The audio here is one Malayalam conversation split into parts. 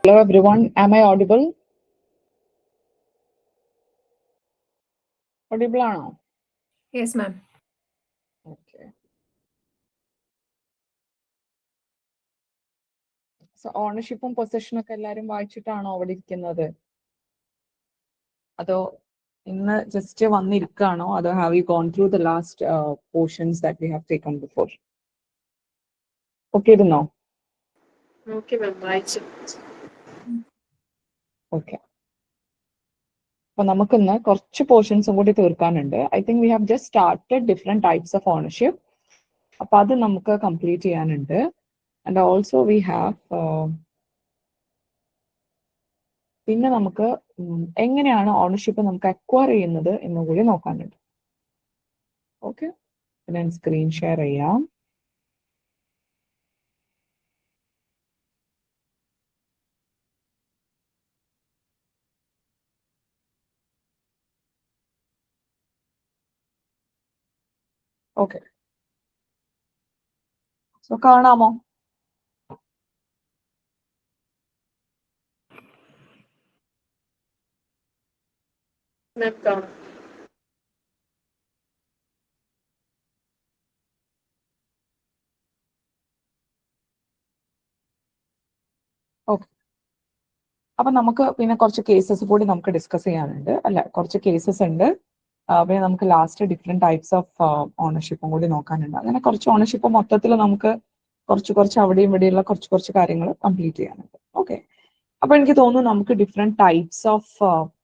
Hello everyone, am I audible? Audible ആണോ? Yes, ma'am. Okay. So ownershipും പൊസഷനും ഒക്കെ എല്ലാരും വായിച്ചിട്ടാണോ അവിടെ ഇരിക്കുന്നത്? അതോ ഇന്ന് ജസ്റ്റ് വന്നിരിക്കാണോ? അതോ have you gone through the last portions that we have taken before? Okay ഇരുന്നോ? Okay, ma'am. വായിച്ചു. Okay. അപ്പൊ നമുക്കിന്ന് കുറച്ച് പോർഷൻസും കൂടി തീർക്കാനുണ്ട്. I think we have just started different types of ownership. അപ്പൊ അത് നമുക്ക് കംപ്ലീറ്റ് ചെയ്യാനുണ്ട്. And also we have പിന്നെ നമുക്ക് എങ്ങനെയാണ് ഓണർഷിപ്പ് നമുക്ക് അക്വയർ ചെയ്യുന്നത് എന്ന് കൂടി നോക്കാനുണ്ട്. ഓക്കെ, ഞാൻ സ്ക്രീൻ ഷെയർ ചെയ്യാം. ഓക്കെ, സോ കാണാമോ? Ma'am, കാണാം. ഓക്കെ, അപ്പൊ നമുക്ക് പിന്നെ കുറച്ച് കേസസ് കൂടി നമുക്ക് ഡിസ്കസ് ചെയ്യാനുണ്ട്. അല്ല, കുറച്ച് കേസസ് ഉണ്ട്. പിന്നെ നമുക്ക് ലാസ്റ്റ് ഡിഫറെന്റ് ടൈപ്സ് ഓഫ് ഓണർഷിപ്പും കൂടി നോക്കാനുണ്ട്. അങ്ങനെ കുറച്ച് ഓണർഷിപ്പ് മൊത്തത്തിൽ നമുക്ക് കുറച്ച് അവിടെയും ഇവിടെയുള്ള കുറച്ച് കാര്യങ്ങൾ കംപ്ലീറ്റ് ചെയ്യാനുണ്ട്. ഓക്കെ, അപ്പൊ എനിക്ക് തോന്നുന്നു നമുക്ക് ഡിഫറെന്റ് ടൈപ്സ് ഓഫ്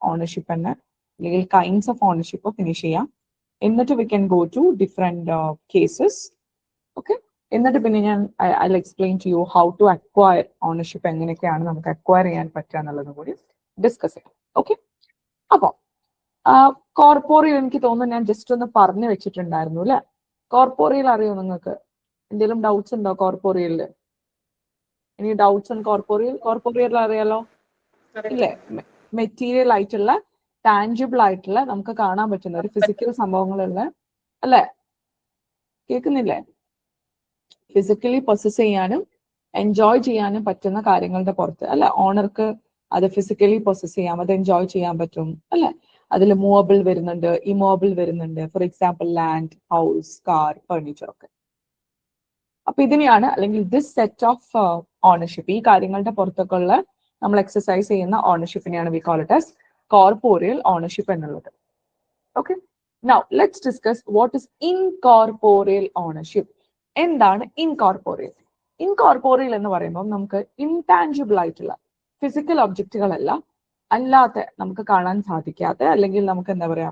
ഓണർഷിപ്പ് തന്നെ അല്ലെങ്കിൽ കൈൻഡ്സ് ഓഫ് ഓണർഷിപ്പ് ഫിനിഷ് ചെയ്യാം. എന്നിട്ട് we can go to different cases. Okay, എന്നിട്ട് പിന്നെ ഞാൻ I explain to you how to acquire ownership, എങ്ങനെയൊക്കെയാണ് നമുക്ക് അക്വയർ ചെയ്യാൻ പറ്റുക എന്നുള്ളതും കൂടി ഡിസ്കസ് ചെയ്യാം. ഓക്കെ, അപ്പൊ കോർപ്പോറിയൽ എനിക്ക് തോന്നുന്നു ഞാൻ ജസ്റ്റ് ഒന്ന് പറഞ്ഞു വെച്ചിട്ടുണ്ടായിരുന്നു അല്ലെ. കോർപ്പോറിയൽ അറിയോ നിങ്ങൾക്ക്? എന്തെങ്കിലും ഡൗട്ട്സ് ഉണ്ടോ കോർപ്പോറിയലില്? ഇനി ഡൗട്ട്സ് ഓൺ കോർപ്പോറിയൽ? കോർപ്പോറിയൽ അറിയാലോ ഇല്ലേ? മെറ്റീരിയൽ ആയിട്ടുള്ള, ടാഞ്ചിബിൾ ആയിട്ടുള്ള, നമുക്ക് കാണാൻ പറ്റുന്ന ഒരു ഫിസിക്കൽ സംഭവങ്ങളുള്ള അല്ലെ? കേൾക്കുന്നില്ലേ? ഫിസിക്കലി പൊസസ് ചെയ്യാനും എൻജോയ് ചെയ്യാനും പറ്റുന്ന കാര്യങ്ങളുടെ പുറത്ത് അല്ലെ ഓണർക്ക് അത് ഫിസിക്കലി പൊസസ് ചെയ്യാം, അത് എൻജോയ് ചെയ്യാൻ പറ്റും അല്ലെ. അതിൽ മൂവബിൾ വരുന്നുണ്ട്, ഇമൂവബിൾ വരുന്നുണ്ട്. For example land, house, car, furniture ഒക്കെ. അപ്പൊ ഇതിനെയാണ്, അല്ലെങ്കിൽ ദിസ് സെറ്റ് ഓഫ് ഓണർഷിപ്പ്, ഈ കാര്യങ്ങളുടെ പുറത്തൊക്കെ ഉള്ള നമ്മൾ എക്സസൈസ് ചെയ്യുന്ന ഓണർഷിപ്പിനെയാണ് we call it as corporeal ownership എന്നുള്ളത്. Okay, now let's discuss what is incorporeal ownership. എന്താണ് ഇൻകോർപ്പോറിയൽ? ഇൻകോർപ്പോറിയൽ എന്ന് പറയുമ്പോൾ നമുക്ക് ഇൻടാഞ്ചിബിൾ ആയിട്ടുള്ള ഫിസിക്കൽ ഒബ്ജക്റ്റുകളല്ല, അല്ലാത്ത നമുക്ക് കാണാൻ സാധിക്കാത്ത, അല്ലെങ്കിൽ നമുക്ക് എന്താ പറയാ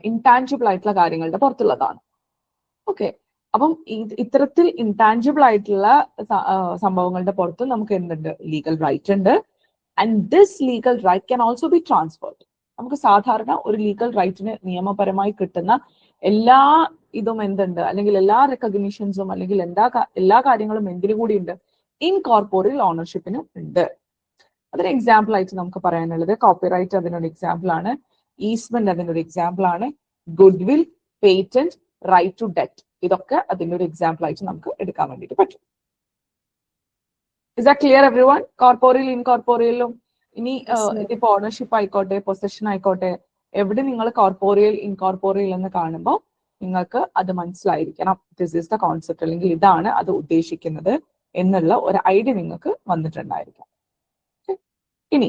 ഇൻടാഞ്ചിബിൾ ആയിട്ടുള്ള കാര്യങ്ങളുടെ പുറത്തുള്ളതാണ്. ഓക്കെ, അപ്പം ഇത്തരത്തിൽ ഇൻടാഞ്ചിബിൾ ആയിട്ടുള്ള സംഭവങ്ങളുടെ പുറത്ത് നമുക്ക് എന്തുണ്ട്? ലീഗൽ റൈറ്റ് ഉണ്ട്. And this legal right can also be transferred. നമുക്ക് സാധാരണ ഒരു ലീഗൽ റൈറ്റിന് നിയമപരമായി കിട്ടുന്ന എല്ലാ ഇതും എന്തുണ്ട്, അല്ലെങ്കിൽ എല്ലാ റെക്കഗ്നീഷൻസും, അല്ലെങ്കിൽ എല്ലാ കാര്യങ്ങളും എന്തിനു കൂടി ഉണ്ട്? ഇൻകോർപ്പോറിയൽ ഓണർഷിപ്പിനും ഉണ്ട്. അതിന് എക്സാമ്പിൾ ആയിട്ട് നമുക്ക് പറയാനുള്ളത് കോപ്പിറൈറ്റ് അതിനൊരു എക്സാമ്പിൾ ആണ്, ഈസ്മെന്റ് അതിനൊരു എക്സാമ്പിൾ ആണ്, goodwill, patent, right to debt, ഇതൊക്കെ അതിന്റെ ഒരു എക്സാമ്പിൾ ആയിട്ട് നമുക്ക് എടുക്കാൻ വേണ്ടിയിട്ട് പറ്റും. Is that clear everyone? Corporeal ഇൻകോർപ്പോറിയലും ഇനി ഇതിപ്പോ ഓണർഷിപ്പ് ആയിക്കോട്ടെ, പൊസഷൻ ആയിക്കോട്ടെ, എവിടെ നിങ്ങൾ കോർപ്പോറിയൽ ഇൻകോർപ്പോറിയൽ എന്ന് കാണുമ്പോൾ നിങ്ങൾക്ക് അത് മനസ്സിലായിരിക്കണം. ദിസ് ഈസ് ദ കോൺസെപ്റ്റ്, അല്ലെങ്കിൽ ഇതാണ് അത് ഉദ്ദേശിക്കുന്നത് എന്നുള്ള ഒരു ഐഡിയ നിങ്ങൾക്ക് വന്നിട്ടുണ്ടായിരിക്കാം. ഇനി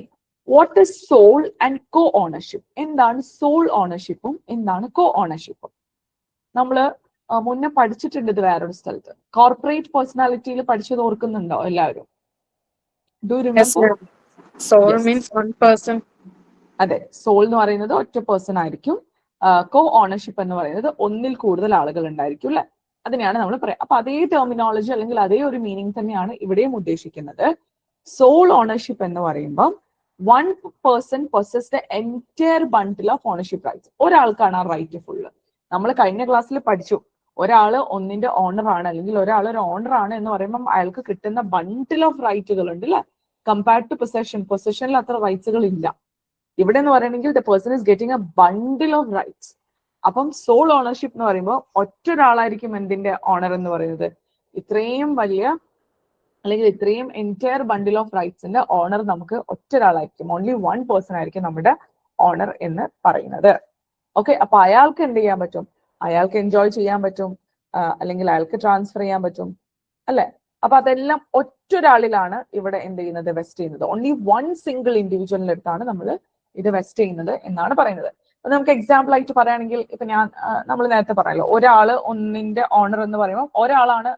what is sole and co ownership? എന്താണ് സോൾ ഓണർഷിപ്പും എന്താണ് കോ ഓണർഷിപ്പും? നമ്മള് മുന്നേ പഠിച്ചിട്ടുണ്ട് ഇത് വേറൊരു സ്ഥലത്ത്. കോർപ്പറേറ്റ് പേഴ്സണാലിറ്റിയിൽ പഠിച്ചത് ഓർക്കുന്നുണ്ടോ എല്ലാവരും? Do remember? Soul means one person. അതെ, സോൾ എന്ന് പറയുന്നത് ഒറ്റ പേഴ്സൺ ആയിരിക്കും. കോ ഓണർഷിപ്പ് എന്ന് പറയുന്നത് ഒന്നിൽ കൂടുതൽ ആളുകൾ ഉണ്ടായിരിക്കും അല്ലെ. അതിനെയാണ് നമ്മൾ പറയാം. അപ്പൊ അതേ ടെർമിനോളജി അല്ലെങ്കിൽ അതേ ഒരു മീനിങ് തന്നെയാണ് ഇവിടെയും ഉദ്ദേശിക്കുന്നത്. സോൾ ഓണർഷിപ്പ് എന്ന് പറയുമ്പോൾ one person possess the entire bundle of ownership rights. ഒരാൾക്കാണ് ആ റൈറ്റ് ഫുള്ള്. നമ്മൾ കഴിഞ്ഞ ക്ലാസ്സിൽ പഠിച്ചു, ഒരാള് ഒന്നിന്റെ ഓണർ ആണ്, അല്ലെങ്കിൽ ഒരാൾ ഒരു ഓണർ ആണ് എന്ന് പറയുമ്പോൾ അയാൾക്ക് കിട്ടുന്ന ബണ്ടിൽ ഓഫ് റൈറ്റുകൾ ഉണ്ട് അല്ലെ. കമ്പയർഡ് ടു പൊസഷൻ, പൊസഷനിൽ അത്ര റൈറ്റ്സുകൾ ഇല്ല. ഇവിടെ എന്ന് പറയണമെങ്കിൽ the person is getting A bundle of rights. അപ്പം സോൾ ഓണർഷിപ്പ് എന്ന് പറയുമ്പോൾ ഒറ്റ ഒരാളായിരിക്കും എന്തിന്റെ ഓണർ എന്ന് പറയുന്നത്. ഇത്രയും വലിയ അല്ലെങ്കിൽ ഇത്രയും എൻറ്റയർ ബണ്ടിൽ ഓഫ് റൈറ്റ്സിന്റെ ഓണർ നമുക്ക് ഒറ്റ ഒരാളായിരിക്കും, ഓൺലി വൺ പേഴ്സൺ ആയിരിക്കും നമ്മുടെ ഓണർ എന്ന് പറയുന്നത്. ഓക്കെ, അപ്പൊ അയാൾക്ക് എന്ത് ചെയ്യാൻ പറ്റും? അയാൾക്ക് എൻജോയ് ചെയ്യാൻ പറ്റും, അല്ലെങ്കിൽ അയാൾക്ക് ട്രാൻസ്ഫർ ചെയ്യാൻ പറ്റും, അല്ലെ? അപ്പൊ അതെല്ലാം ഒറ്റൊരാളിലാണ് ഇവിടെ എന്ത് ചെയ്യുന്നത്? വെസ്റ്റ് ചെയ്യുന്നത്. ഓൺലി വൺ സിംഗിൾ ഇൻഡിവിജ്വലിന്റെ അടുത്താണ് നമ്മൾ ഇത് വെസ്റ്റ് ചെയ്യുന്നത് എന്നാണ് പറയുന്നത്. അപ്പൊ നമുക്ക് എക്സാമ്പിൾ ആയിട്ട് പറയുകയാണെങ്കിൽ, ഇപ്പൊ നമ്മൾ നേരത്തെ പറയല്ലോ, ഒരാള് ഒന്നിന്റെ ഓണർ എന്ന് പറയുമ്പോൾ ഒരാളാണ്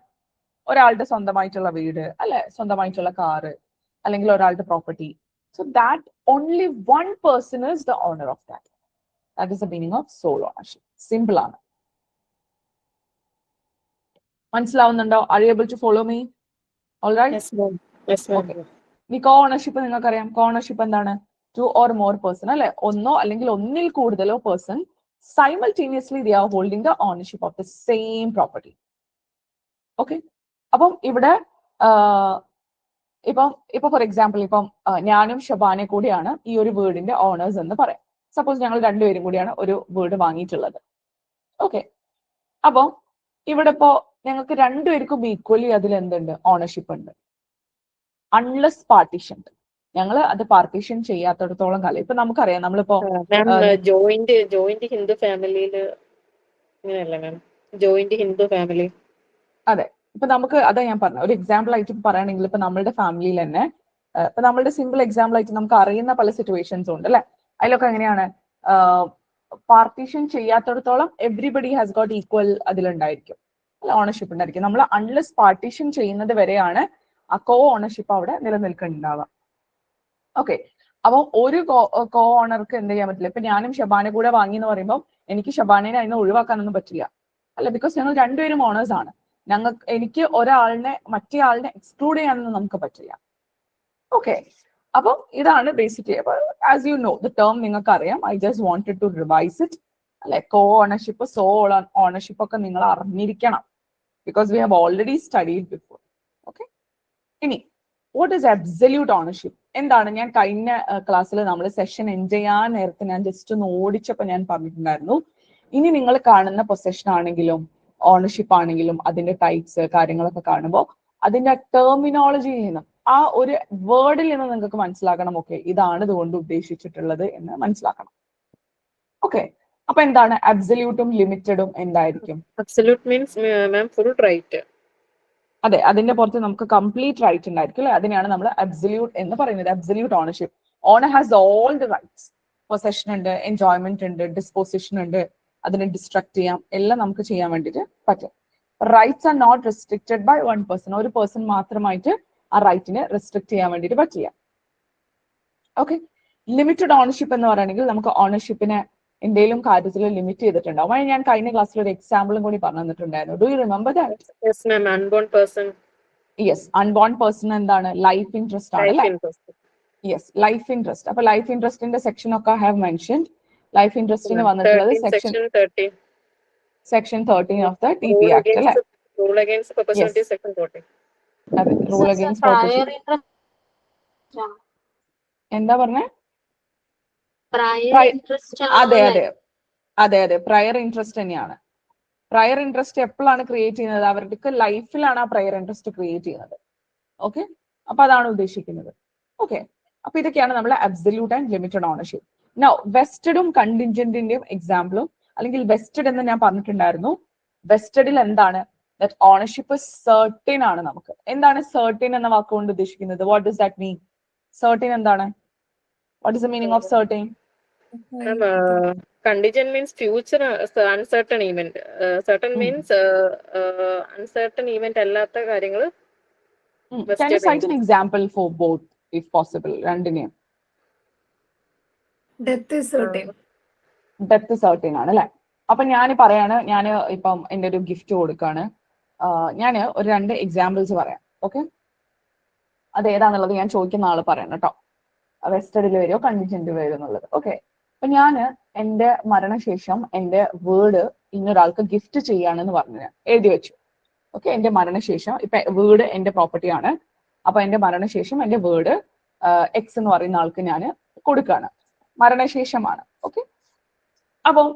ഒരാളുടെ സ്വന്തമായിട്ടുള്ള വീട്, അല്ലെ, സ്വന്തമായിട്ടുള്ള കാറ്, അല്ലെങ്കിൽ ഒരാളുടെ property. So that only one person is the owner of that. That is the meaning of sole ownership. Simple ആണ്. മനസ്സിലാവുന്നുണ്ടോ? Are you able to follow me? Alright. Yes, ma'am. Yes, ma'am. Okay. ഈ കോ ഓണർഷിപ്പ് നിങ്ങൾക്കറിയാം. കോ ഓണർഷിപ്പ് എന്താണ്? ടു ഓർ മോർ പേഴ്സൺ, അല്ലെ, ഒന്നോ അല്ലെങ്കിൽ ഒന്നിൽ കൂടുതലോ person simultaneously they are holding the ownership of the same property. Okay. അപ്പം ഇവിടെ ഇപ്പൊ ഫോർ എക്സാമ്പിൾ, ഇപ്പം ഞാനും ഷബാനെ കൂടിയാണ് ഈ ഒരു വീടിന്റെ ഓണേഴ്സ് എന്ന് പറയാം. സപ്പോസ് ഞങ്ങൾ രണ്ടുപേരും കൂടിയാണ് ഒരു വീട് വാങ്ങിയിട്ടുള്ളത്. ഓക്കെ. അപ്പം ഇവിടെ ഇപ്പോ ഞങ്ങൾക്ക് രണ്ടുപേർക്കും ഈക്വലി അതിൽ എന്തുണ്ട്? ഓണർഷിപ്പ് ഉണ്ട്. Unless partition. ഞങ്ങൾ അത് പാർട്ടീഷൻ ചെയ്യാത്തടത്തോളം കാലം. ഇപ്പൊ നമുക്കറിയാം, നമ്മളിപ്പോ ജോയിന്റ് ഹിന്ദു ഫാമിലിയില് ഇങ്ങനെയല്ല മാം. Joint Hindu family. അതെ, ഇപ്പൊ നമുക്ക് അതാ ഞാൻ പറഞ്ഞ ഒരു എക്സാമ്പിൾ ആയിട്ട് പറയുകയാണെങ്കിൽ, ഇപ്പൊ നമ്മളുടെ ഫാമിലിയിൽ തന്നെ ഇപ്പൊ നമ്മളുടെ സിമ്പിൾ എക്സാമ്പിൾ ആയിട്ട് നമുക്ക് അറിയുന്ന പല സിറ്റുവേഷൻസും ഉണ്ട്, അല്ലെ? അതിലൊക്കെ എങ്ങനെയാണ്? പാർട്ടീഷൻ ചെയ്യാത്തടത്തോളം എവ്രിബഡി ഹാസ് ഗോട്ട് ഈക്വൽ അതിലുണ്ടായിരിക്കും, അല്ല, ഓണർഷിപ്പ് ഉണ്ടായിരിക്കും. നമ്മൾ അൺലെസ് പാർട്ടീഷൻ ചെയ്യുന്നത് വരെയാണ് ആ കോ ഓണർഷിപ്പ് അവിടെ നിലനിൽക്കുന്നുണ്ടാവുക. ഓക്കെ. അപ്പൊ ഒരു കോ ഓണർക്ക് എന്ത് ചെയ്യാൻ പറ്റില്ല? ഇപ്പൊ ഞാനും ഷബാനെ കൂടെ വാങ്ങി എന്ന് പറയുമ്പോൾ എനിക്ക് ഷബാനെ അതിനെ ഒഴിവാക്കാനൊന്നും പറ്റില്ല, അല്ല, ബിക്കോസ് ഞങ്ങൾ രണ്ടുപേരും ഓണേഴ്സ് ആണ്. എനിക്ക് ഒരാളിനെ മറ്റേ ആളിനെ എക്സ്ക്ലൂഡ് ചെയ്യാനൊന്നും നമുക്ക് പറ്റില്ല. ഓക്കെ. അപ്പം ഇതാണ് ബേസിക്കലി. അപ്പൊ as you know the term നിങ്ങൾക്ക് അറിയാം. I just wanted to revise it, അല്ലെ? കോ ഓണർഷിപ്പ്, സോ ഓണർഷിപ്പ് ഒക്കെ നിങ്ങൾ അറിഞ്ഞിരിക്കണം, because we have already studied before. Okay. ഇനി വാട്ട് ഈസ് അബ്സല്യൂട്ട് ഓണർഷിപ്പ് എന്താണ്? ഞാൻ കഴിഞ്ഞ ക്ലാസ്സിൽ നമ്മൾ സെഷൻ എൻഡ് ചെയ്യാൻ നേരത്തെ ഞാൻ ജസ്റ്റ് ഒന്ന് ഓടിച്ചപ്പോൾ ഞാൻ പറഞ്ഞിട്ടുണ്ടായിരുന്നു, ഇനി നിങ്ങൾ കാണുന്ന പൊസഷൻ ആണെങ്കിലും ഓണർഷിപ്പ് ആണെങ്കിലും അതിന്റെ ടൈപ്സ് കാര്യങ്ങളൊക്കെ കാണുമ്പോൾ അതിന്റെ ടെർമിനോളജിയിൽ നിന്നും ആ ഒരു വേർഡിൽ നിന്ന് നിങ്ങൾക്ക് മനസ്സിലാക്കണം, ഓക്കെ, ഇതാണ് ഇതുകൊണ്ട് ഉദ്ദേശിച്ചിട്ടുള്ളത് എന്ന് മനസ്സിലാക്കണം. ഓക്കെ. അപ്പൊ എന്താണ് അബ്സല്യൂട്ടും ലിമിറ്റഡും എന്തായിരിക്കും? അബ്സല്യൂട്ട് മീൻസ് മാം ഫുൾ റൈറ്റ്. അതെ, അതിന്റെ പുറത്ത് നമുക്ക് കംപ്ലീറ്റ് റൈറ്റ് ഉണ്ടായിരിക്കും, അല്ലെ? അതിനെയാണ് നമ്മൾ അബ്സല്യൂട്ട് എന്ന് പറയുന്നത്. Absolute ownership. Owner has all the rights. Possession ഉണ്ട്, എൻജോയ്മെന്റ് ഉണ്ട്, ഡിസ്പോസിഷൻ ഉണ്ട്, അതിനെ ഡിസ്ട്രക്ട് ചെയ്യാം, എല്ലാം നമുക്ക് ചെയ്യാൻ വേണ്ടിയിട്ട് പറ്റും. Rights are not restricted by one person. ഒരു പേഴ്സൺ മാത്രമായിട്ട് ആ റൈറ്റിനെ റെസ്ട്രിക്ട് ചെയ്യാൻ വേണ്ടിയിട്ട് പറ്റില്ല. ഓക്കെ. ലിമിറ്റഡ് ഓണർഷിപ്പ് എന്ന് പറയുകയാണെങ്കിൽ നമുക്ക് ഓണർഷിപ്പിനെ എന്തെങ്കിലും കാര്യത്തിൽ ലിമിറ്റ് ചെയ്തിട്ടുണ്ടാവും. അത് ഞാൻ കഴിഞ്ഞ ക്ലാസ്സിൽ ഒരു എക്സാമ്പിളും കൂടി പറഞ്ഞു തന്നിട്ടുണ്ടായിരുന്നു. Do you remember that? Yes ma'am. Unborn person. Yes, unborn person എന്താണ്? ലൈഫ് ഇൻട്രസ്റ്റ് ആണ്, അല്ലേ? Yes, life interest. അപ്പൊ ലൈഫ് ഇൻട്രസ്റ്റിന്റെ സെക്ഷൻ ഒക്കെ ഹാവ് മെൻഷൻഡ്. ലൈഫ് ഇൻട്രസ്റ്റിന് വന്നിട്ടുള്ളത് section 13 of the TP act, അല്ലേ? Rule against perpetuity section 14. അതെ, റൂൾ അഗൈൻസ്റ്റ് പെർപെച്വാലിറ്റി. എന്താ പറഞ്ഞേ? അതെ അതെ അതെ അതെ, പ്രയർ ഇൻട്രസ്റ്റ് തന്നെയാണ്. പ്രയർ ഇൻട്രസ്റ്റ് എപ്പോഴാണ് ക്രിയേറ്റ് ചെയ്യുന്നത്? അവർക്ക് ലൈഫിലാണ് ആ പ്രയർ ഇൻട്രസ്റ്റ് ക്രിയേറ്റ് ചെയ്യുന്നത്. ഓക്കെ. അപ്പൊ അതാണ് ഉദ്ദേശിക്കുന്നത്. ഓക്കെ. അപ്പൊ ഇതൊക്കെയാണ് നമ്മുടെ absolute and limited ownership. Now വെസ്റ്റഡും കണ്ടിൻജന്റിന്റെയും എക്സാമ്പിളും, അല്ലെങ്കിൽ വെസ്റ്റഡ് എന്ന് ഞാൻ പറഞ്ഞിട്ടുണ്ടായിരുന്നു. വെസ്റ്റഡിൽ എന്താണ്? ദാറ്റ് ഓണർഷിപ്പ് സർട്ടൻ ആണ്. നമുക്ക് എന്താണ് സർട്ടൻ എന്ന വാക്കുകൊണ്ട് ഉദ്ദേശിക്കുന്നത്? What does that mean? Certain എന്താണ്? What is the meaning of certain? Contingent means future uncertain event. Certain means uncertain event അല്ലാത്ത കാര്യങ്ങൾ. Can you cite an example for both if possible? രണ്ടിനെയും. Death is certain. Death certain ആണ്, അല്ലെ? അപ്പൊ ഞാൻ പറയാണ്, ഞാൻ ഇപ്പം എന്റെ ഒരു ഗിഫ്റ്റ് കൊടുക്കാണ്. ഞാൻ ഒരു 2 എക്സാമ്പിൾസ് പറയാം. ഓക്കെ. അത് ഏതാന്നുള്ളത് ഞാൻ ചോദിക്കുന്ന ആള് പറയണം കേട്ടോ. വെസ്റ്റഡിൽ വരുമോ കണ്ടിജന്റ് വരുമോ എന്നുള്ളത്. ഓക്കെ. അപ്പൊ ഞാന് എന്റെ മരണശേഷം എന്റെ വീട് ഇന്നൊരാൾക്ക് ഗിഫ്റ്റ് ചെയ്യാണെന്ന് പറഞ്ഞു എഴുതി വെച്ചു. ഓക്കെ. എന്റെ മരണശേഷം ഇപ്പൊ വീട് എന്റെ പ്രോപ്പർട്ടിയാണ്. അപ്പൊ എന്റെ മരണശേഷം എന്റെ വീട് എക്സ് എന്ന് പറയുന്ന ആൾക്ക് ഞാൻ കൊടുക്കുകയാണ്. മരണശേഷമാണ്. ഓക്കെ. അപ്പം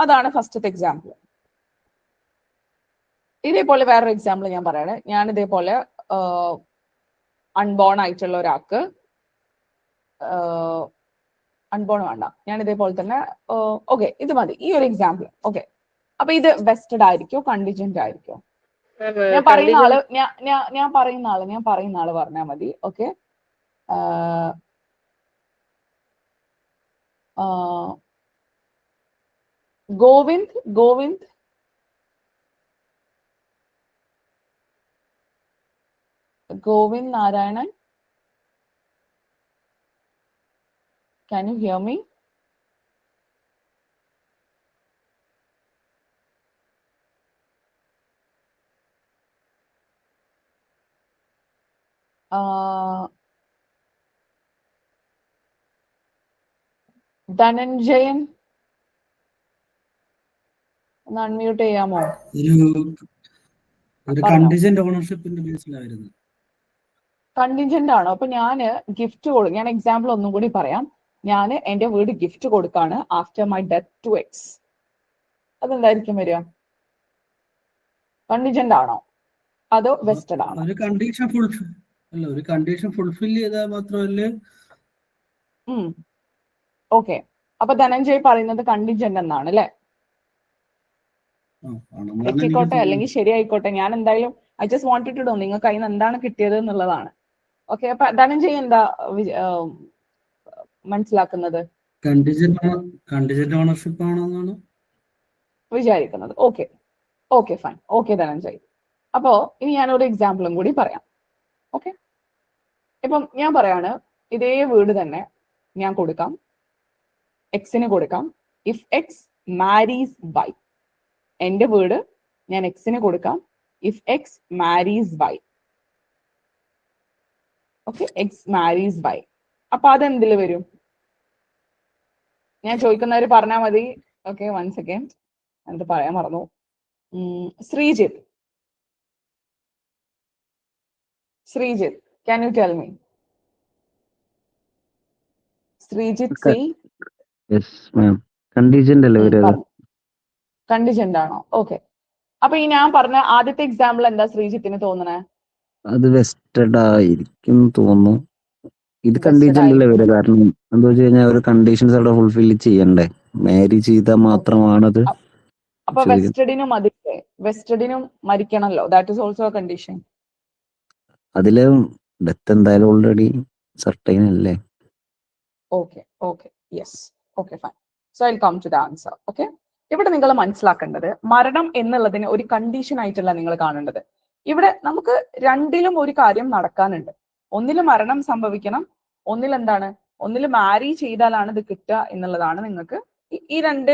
അതാണ് ഫസ്റ്റത്തെ എക്സാമ്പിൾ. ഇതേപോലെ വേറൊരു എക്സാമ്പിൾ ഞാൻ പറയാണ്. ഞാൻ ഇതേപോലെ അൺബോൺ ആയിട്ടുള്ള ഒരാൾക്ക്, അൺബോൺ വേണ്ട, ഞാൻ ഇതേപോലെ തന്നെ ഓക്കെ ഇത് മതി, ഈ ഒരു എക്സാമ്പിൾ. ഓക്കെ, അപ്പൊ ഇത് വെസ്റ്റഡ് ആയിരിക്കോ കണ്ടിജന്റ് ആയിരിക്കോ? ഞാൻ പറയുന്ന ആള് ഞാൻ പറയുന്ന ആള് പറഞ്ഞാൽ മതി. Okay, Govind Narayanan, can you hear me? Dhananjayan, ഒന്ന് അൺമ്യൂട്ട് ചെയ്യാമോ? കണ്ടിജന്റ് ആണോ? അപ്പൊ ഞാന് ഗിഫ്റ്റ് കൊടുക്കും. ഞാൻ എക്സാമ്പിൾ ഒന്നും കൂടി പറയാം. ഞാൻ എന്റെ വീട് ഗിഫ്റ്റ് കൊടുക്കാണ് after my death to X. അതെന്തായിരിക്കും വരിക? കണ്ടിജന്റ് ആണോ അതോ വെസ്റ്റഡ് ആണോ? ഒരു കണ്ടീഷൻ ഫുൾഫിൽ ചെയ്താൽ മാത്രമല്ലേ. ഓക്കെ, അപ്പൊ ധനഞ്ജയ് പറയുന്നത് കണ്ടിജന്റ് എന്നാണ് അല്ലെ? തെറ്റിക്കോട്ടെ അല്ലെങ്കിൽ ശരിയായിക്കോട്ടെ, ഞാൻ എന്തായാലും I just wanted to know നിങ്ങൾക്ക് അതിന് എന്താണ് കിട്ടിയത് എന്നുള്ളതാണ്. ഓക്കെ, അപ്പൊ ധനഞ്ജയ് എന്താ മനസ്സിലാക്കുന്നത്? കണ്ടിജന്റ് ഓണർഷിപ്പ് ആണെന്നാണ് വിചാരിക്കുന്നത്. Okay fine. ഓക്കെ ധനഞ്ജയ്, അപ്പോ ഇനി ഞാനൊരു എക്സാമ്പിളും കൂടി പറയാം. ഓക്കെ, ഇപ്പം ഞാൻ പറയാണ് ഇതേ വീട് തന്നെ ഞാൻ കൊടുക്കാം, എക്സിന് കൊടുക്കാം. ഇഫ് എക്സ് മാരീസ് വൈ, എന്റെ വീട് ഞാൻ എക്സിന് കൊടുക്കാം if X marries Y. Okay, X marries Y. അപ്പൊ അതെന്തില് വരും? ഞാൻ ചോദിക്കുന്നവര് പറഞ്ഞാൽ മതി. ഓക്കെ, വൺ സെക്കൻഡ്, എന്ത് പറയാൻ മറന്നു. Sreejith, can you tell me? Sreejith C. Yes, ma'am. Contingent അല്ലേ വരുന്നത്? കണ്ടിജന്റ് ആണോ? ഓക്കെ, അപ്പൊ ഈ ഞാൻ പറഞ്ഞ ആദ്യത്തെ എക്സാമ്പിൾ എന്താ ശ്രീജിത്തിന് തോന്നണേ? അത് വെസ്റ്റഡ് ആയിരിക്കും തോന്നുന്നു. ഇത് കണ്ടീജന്റ് അല്ലേ വരിക? കാരണം എന്താ വെച്ച് കഴിഞ്ഞാൽ ഒരു കണ്ടീഷൻസ് അവിടെ ഫുൾഫിൽ ചെയ്യണ്ടേ, മാരി ചെയ്താൽ മാത്രമാണത്. അപ്പൊ വെസ്റ്റഡിനും മരിക്കണല്ലോ, ദാറ്റ് ഇസ് ഓൾസോ കണ്ടീഷൻ. അതില് ഡെത്ത് എന്തായാലും ഓൾറെഡി സർട്ടൈൻ അല്ലേ? Okay yes, okay fine. So I will come to the answer. Okay, ഇവിടെ നിങ്ങൾ മനസ്സിലാക്കേണ്ടത് മരണം എന്നുള്ളതിന് ഒരു കണ്ടീഷൻ ആയിട്ടല്ല നിങ്ങൾ കാണേണ്ടത്. ഇവിടെ നമുക്ക് രണ്ടിലും ഒരു കാര്യം നടക്കാനുണ്ട്. ഒന്നിൽ മരണം സംഭവിക്കണം, ഒന്നിൽ മാരി ചെയ്താലാണ് ഇത് കിട്ടുക എന്നുള്ളതാണ്. നിങ്ങൾക്ക് ഈ രണ്ട്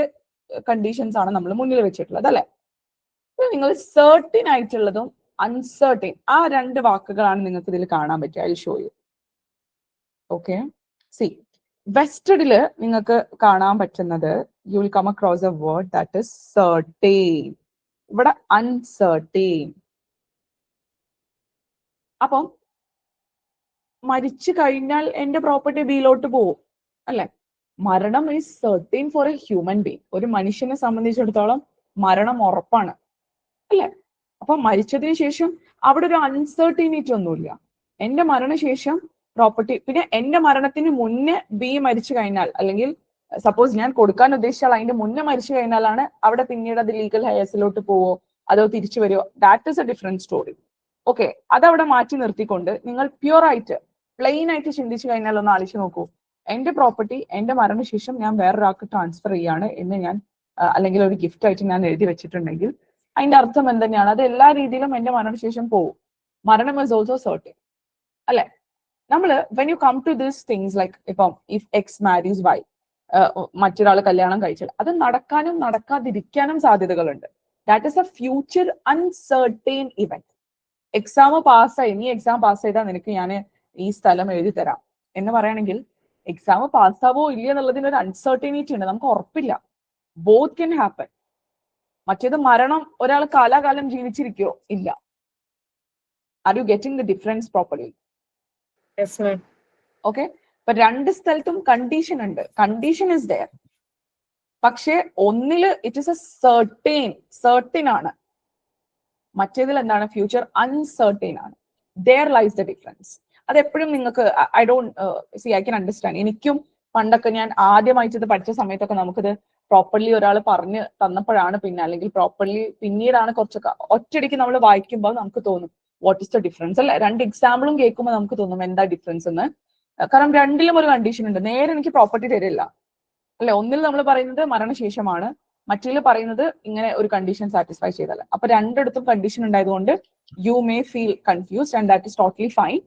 കണ്ടീഷൻസ് ആണ് നമ്മൾ മുന്നിൽ വെച്ചിട്ടുള്ളത് അല്ലെ? നിങ്ങൾ സർട്ടിൻ ആയിട്ടുള്ളതും അൺസർട്ടിൻ, ആ രണ്ട് വാക്കുകളാണ് നിങ്ങൾക്ക് ഇതിൽ കാണാൻ പറ്റുക. I show you. Okay, see വെസ്റ്റഡില് നിങ്ങൾക്ക് കാണാൻ പറ്റുന്നത്, you will come across a word that is certain. ഇവിടെ അൺസർട്ടൈൻ. അപ്പം മരിച്ചു കഴിഞ്ഞാൽ എന്റെ പ്രോപ്പർട്ടി ബിയിലോട്ട് പോവും അല്ലെ? മരണം is certain for a human being. ഒരു മനുഷ്യനെ സംബന്ധിച്ചിടത്തോളം മരണം ഉറപ്പാണ് അല്ലെ? അപ്പൊ മരിച്ചതിന് ശേഷം അവിടെ ഒരു അൺസർട്ടനിറ്റി ഒന്നുമില്ല. എന്റെ മരണശേഷം പ്രോപ്പർട്ടി, പിന്നെ എന്റെ മരണത്തിന് മുന്നേ ബി മരിച്ചു കഴിഞ്ഞാൽ, അല്ലെങ്കിൽ സപ്പോസ് ഞാൻ കൊടുക്കാൻ ഉദ്ദേശിച്ചാൽ അതിന്റെ മുന്നേ മരിച്ചു കഴിഞ്ഞാലാണ് അവിടെ പിന്നീട് അത് ലീഗൽ ഹയേഴ്സിലോട്ട് പോവോ അതോ തിരിച്ചു വരുമോ, that is A different story. Okay, അതവിടെ മാറ്റി നിർത്തിക്കൊണ്ട് നിങ്ങൾ പ്യുവർ ആയിട്ട് പ്ലെയിൻ ആയിട്ട് ചിന്തിച്ചു കഴിഞ്ഞാൽ ഒന്ന് ആലോചിച്ച് നോക്കൂ. എന്റെ പ്രോപ്പർട്ടി എന്റെ മരണശേഷം ഞാൻ വേറൊരാൾക്ക് ട്രാൻസ്ഫർ ചെയ്യാണ് എന്ന് ഞാൻ, അല്ലെങ്കിൽ ഒരു ഗിഫ്റ്റ് ആയിട്ട് ഞാൻ എഴുതി വെച്ചിട്ടുണ്ടെങ്കിൽ അതിന്റെ അർത്ഥം എന്തെന്നെയാണ്? അത് എല്ലാ രീതിയിലും എന്റെ മരണശേഷം പോവും. മരണം ഇസ് ഓൾസോ സർട്ടൻ അല്ലെ? നമ്മള് when you come to this things like ഇപ്പം ഇഫ് എക്സ് മാരീസ് വൈ, മറ്റൊരാൾ കല്യാണം കഴിച്ചാൽ അത് നടക്കാനും നടക്കാതിരിക്കാനും സാധ്യതകളുണ്ട്. That is a future uncertain event. Exam പാസ്സായി, നീ എക്സാം പാസ് ചെയ്താൽ നിനക്ക് ഞാൻ ഈ സ്ഥലം എഴുതി തരാം എന്ന് പറയുകയാണെങ്കിൽ എക്സാം പാസ്സാവോ ഇല്ല എന്നുള്ളതിന് ഒരു അൺസർട്ടനിറ്റി ഉണ്ട്, നമുക്ക് ഉറപ്പില്ല. ബോത്ത് കൻ ഹാപ്പൻ. മറ്റേത് മരണം, ഒരാൾ കാലാകാലം ജീവിച്ചിരിക്കോ ഇല്ല. Are you getting the difference properly? Okay, അപ്പൊ രണ്ട് സ്ഥലത്തും കണ്ടീഷൻ ഉണ്ട്, കണ്ടീഷൻ ഇസ് ദയർ. പക്ഷെ ഒന്നില് ഇറ്റ് ഇസ് എ സർട്ടൈൻ ആണ്, മറ്റേതിൽ എന്താണ് ഫ്യൂച്ചർ അൺസർട്ടൈൻ ആണ്. There lies the difference. അതെപ്പോഴും നിങ്ങൾക്ക് I don't I can understand. എനിക്കും പണ്ടൊക്കെ ഞാൻ ആദ്യമായിട്ട് ഇത് പഠിച്ച സമയത്തൊക്കെ നമുക്കിത് പ്രോപ്പർലി ഒരാൾ പറഞ്ഞ് തന്നപ്പോഴാണ് പിന്നെ, അല്ലെങ്കിൽ പ്രോപ്പർലി പിന്നീടാണ് കുറച്ചൊക്കെ ഒറ്റയടിക്ക് നമ്മൾ വായിക്കുമ്പോൾ നമുക്ക് തോന്നും വാട്ട് ഇസ് ദ ഡിഫറൻസ് അല്ലെ. രണ്ട് എക്സാമ്പിളും കേൾക്കുമ്പോൾ നമുക്ക് തോന്നും എന്താ ഡിഫറൻസ് എന്ന്. കാരണം രണ്ടിലും ഒരു കണ്ടീഷൻ ഉണ്ട്. നേരെ എനിക്ക് പ്രോപ്പർട്ടി തരില്ല അല്ലെ. ഒന്നിൽ നമ്മൾ പറയുന്നത് മരണശേഷമാണ്, മറ്റേൽ പറയുന്നത് ഇങ്ങനെ ഒരു കണ്ടീഷൻ സാറ്റിസ്ഫൈ ചെയ്തല്ല. അപ്പൊ രണ്ടിടത്തും കണ്ടീഷൻ ഉണ്ടായതുകൊണ്ട് you may feel confused and that is totally fine.